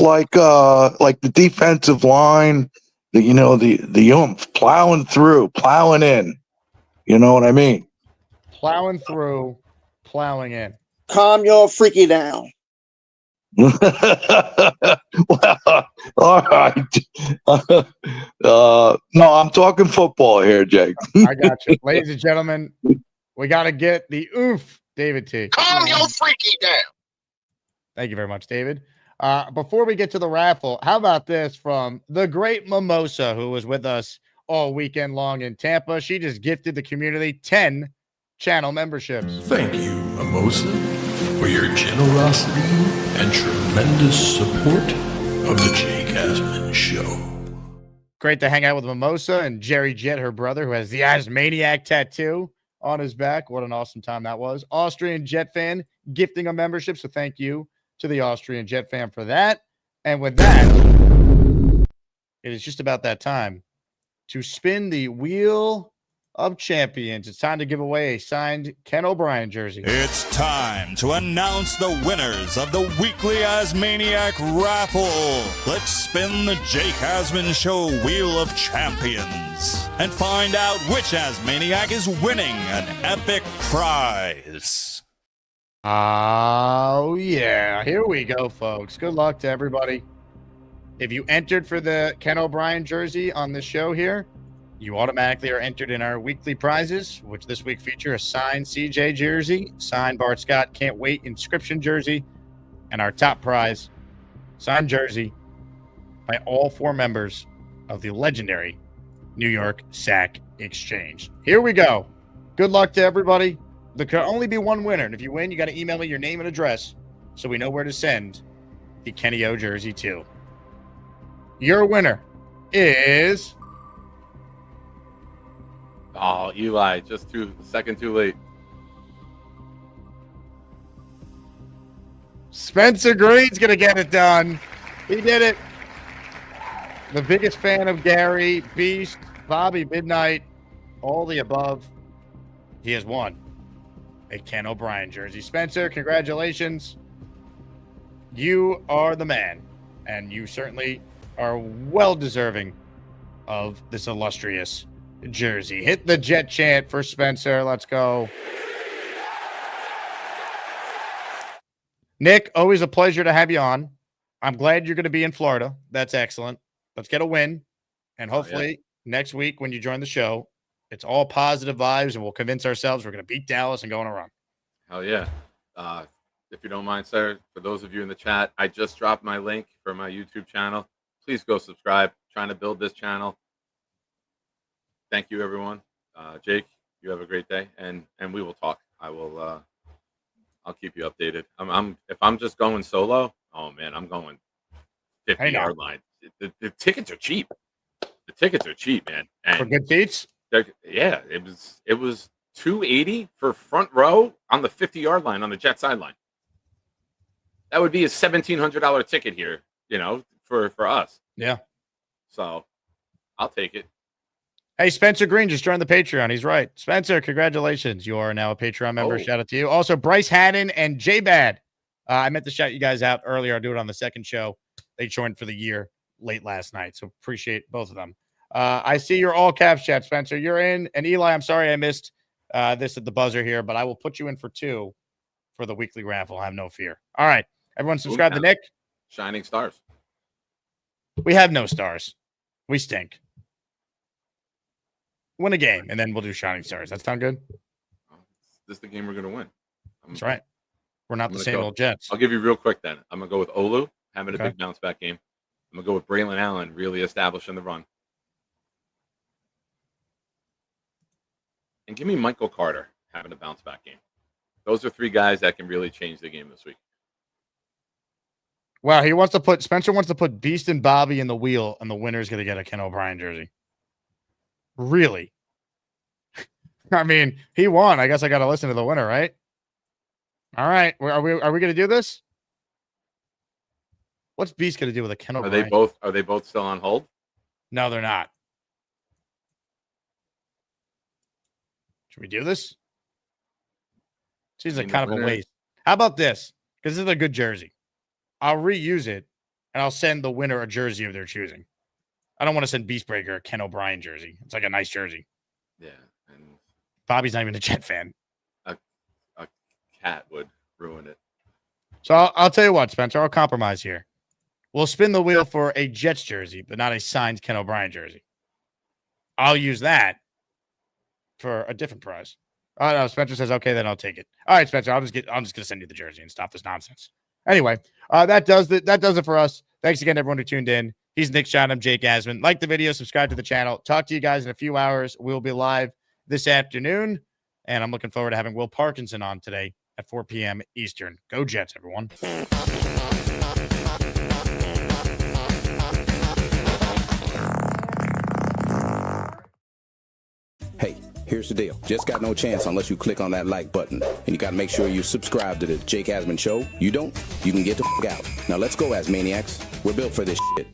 like the defensive line, the oomph, plowing through, plowing in. You know what I mean? Plowing through, plowing in. Calm your freaky down. Well, all right. No, I'm talking football here, Jake. I got you. Ladies and gentlemen, we got to get the oomph, David T. Calm your freaky down. Thank you very much, David. Before we get to the raffle, how about this from the great Mimosa, who was with us all weekend long in Tampa? She just gifted the community 10 channel memberships. Thank you, Mimosa, for your generosity and tremendous support of the Jake Asman Show. Great to hang out with Mimosa and Jerry Jett, her brother, who has the Asmaniac tattoo on his back. What an awesome time that was. Austrian Jet fan gifting a membership, so thank you to the Austrian Jet fan for that. And with that, it is just about that time to spin the Wheel of Champions. It's time to give away a signed Ken O'Brien jersey. It's time to announce the winners of the weekly Asmaniac raffle. Let's spin the Jake Asman Show Wheel of Champions and find out which Asmaniac is winning an epic prize. Oh, yeah. Here we go, folks. Good luck to everybody. If you entered for the Ken O'Brien jersey on this show here, you automatically are entered in our weekly prizes, which this week feature a signed CJ jersey, signed Bart Scott Can't Wait inscription jersey, and our top prize, signed jersey by all 4 members of the legendary New York Sack Exchange. Here we go. Good luck to everybody. There can only be one winner, and if you win, you got to email me your name and address so we know where to send the Kenny O jersey to. Your winner is Oh, Eli, just second too late. Spencer Green's going to get it done. He did it. The biggest fan of Gary, Beast, Bobby Midnight, all the above. He has won a Ken O'Brien jersey. Spencer, congratulations. You are the man, and you certainly are well deserving of this illustrious jersey. Hit the Jet chant for Spencer. Let's go. Nick, always a pleasure to have you on. I'm glad you're going to be in Florida. That's excellent. Let's get a win. And hopefully next week when you join the show, it's all positive vibes and we'll convince ourselves we're going to beat Dallas and go on a run. Hell yeah. If you don't mind, sir, for those of you in the chat, I just dropped my link for my YouTube channel. Please go subscribe. Trying to build this channel. Thank you, everyone. Jake, you have a great day, and we will talk. I'll keep you updated. If I'm just going solo, oh man, I'm going 50-yard line. The tickets are cheap. The tickets are cheap, man. And for good seats? Yeah, it was $280 for front row on the 50-yard line on the Jet sideline. That would be a $1,700 ticket here, for us. Yeah. So I'll take it. Hey, Spencer Green just joined the Patreon. He's right. Spencer, congratulations. You are now a Patreon member. Shout out to you. Also, Bryce Haddon and J-Bad. I meant to shout you guys out earlier. I'll do it on the second show. They joined for the year late last night, so appreciate both of them. I see your all caps chat, Spencer. You're in. And Eli, I'm sorry I missed this at the buzzer here, but I will put you in for 2 for the weekly raffle. Have no fear. All right. Everyone subscribe to Nick. Shining stars. We have no stars. We stink. Win a game, and then we'll do shining stars. That sound good? This is the game we're going to win. That's right. We're not the same old Jets. I'll give you real quick then. I'm going to go with Olu having a big bounce back game. I'm going to go with Braylon Allen really establishing the run. And give me Michael Carter having a bounce back game. Those are 3 guys that can really change the game this week. Wow, Spencer wants to put Beast and Bobby in the wheel, and the winner's going to get a Ken O'Brien jersey. Really? I mean, he won. I guess I got to listen to the winner, right? All right. Are we going to do this? What's Beast going to do with a Ken O'Brien? Are they both still on hold? No, they're not. Should we do this? Seems like kind of a waste. How about this? Because this is a good jersey. I'll reuse it, and I'll send the winner a jersey of their choosing. I don't want to send Beastbreaker a Ken O'Brien jersey. It's like a nice jersey. Yeah. And Bobby's not even a Jet fan. A cat would ruin it. So I'll tell you what, Spencer, I'll compromise here. We'll spin the wheel for a Jets jersey, but not a signed Ken O'Brien jersey. I'll use that for a different prize. Oh, no, Spencer says, okay, then I'll take it. All right, Spencer, I'm just going to send you the jersey and stop this nonsense. Anyway, that does it for us. Thanks again, everyone who tuned in. He's Nick Shine. I'm Jake Asman. Like the video, subscribe to the channel. Talk to you guys in a few hours. We'll be live this afternoon, and I'm looking forward to having Will Parkinson on today at 4 p.m. Eastern. Go Jets, everyone. Hey, here's the deal. Just got no chance unless you click on that like button. And you got to make sure you subscribe to the Jake Asman Show. You don't? You can get the f*** out. Now let's go, Asmaniacs. We're built for this shit.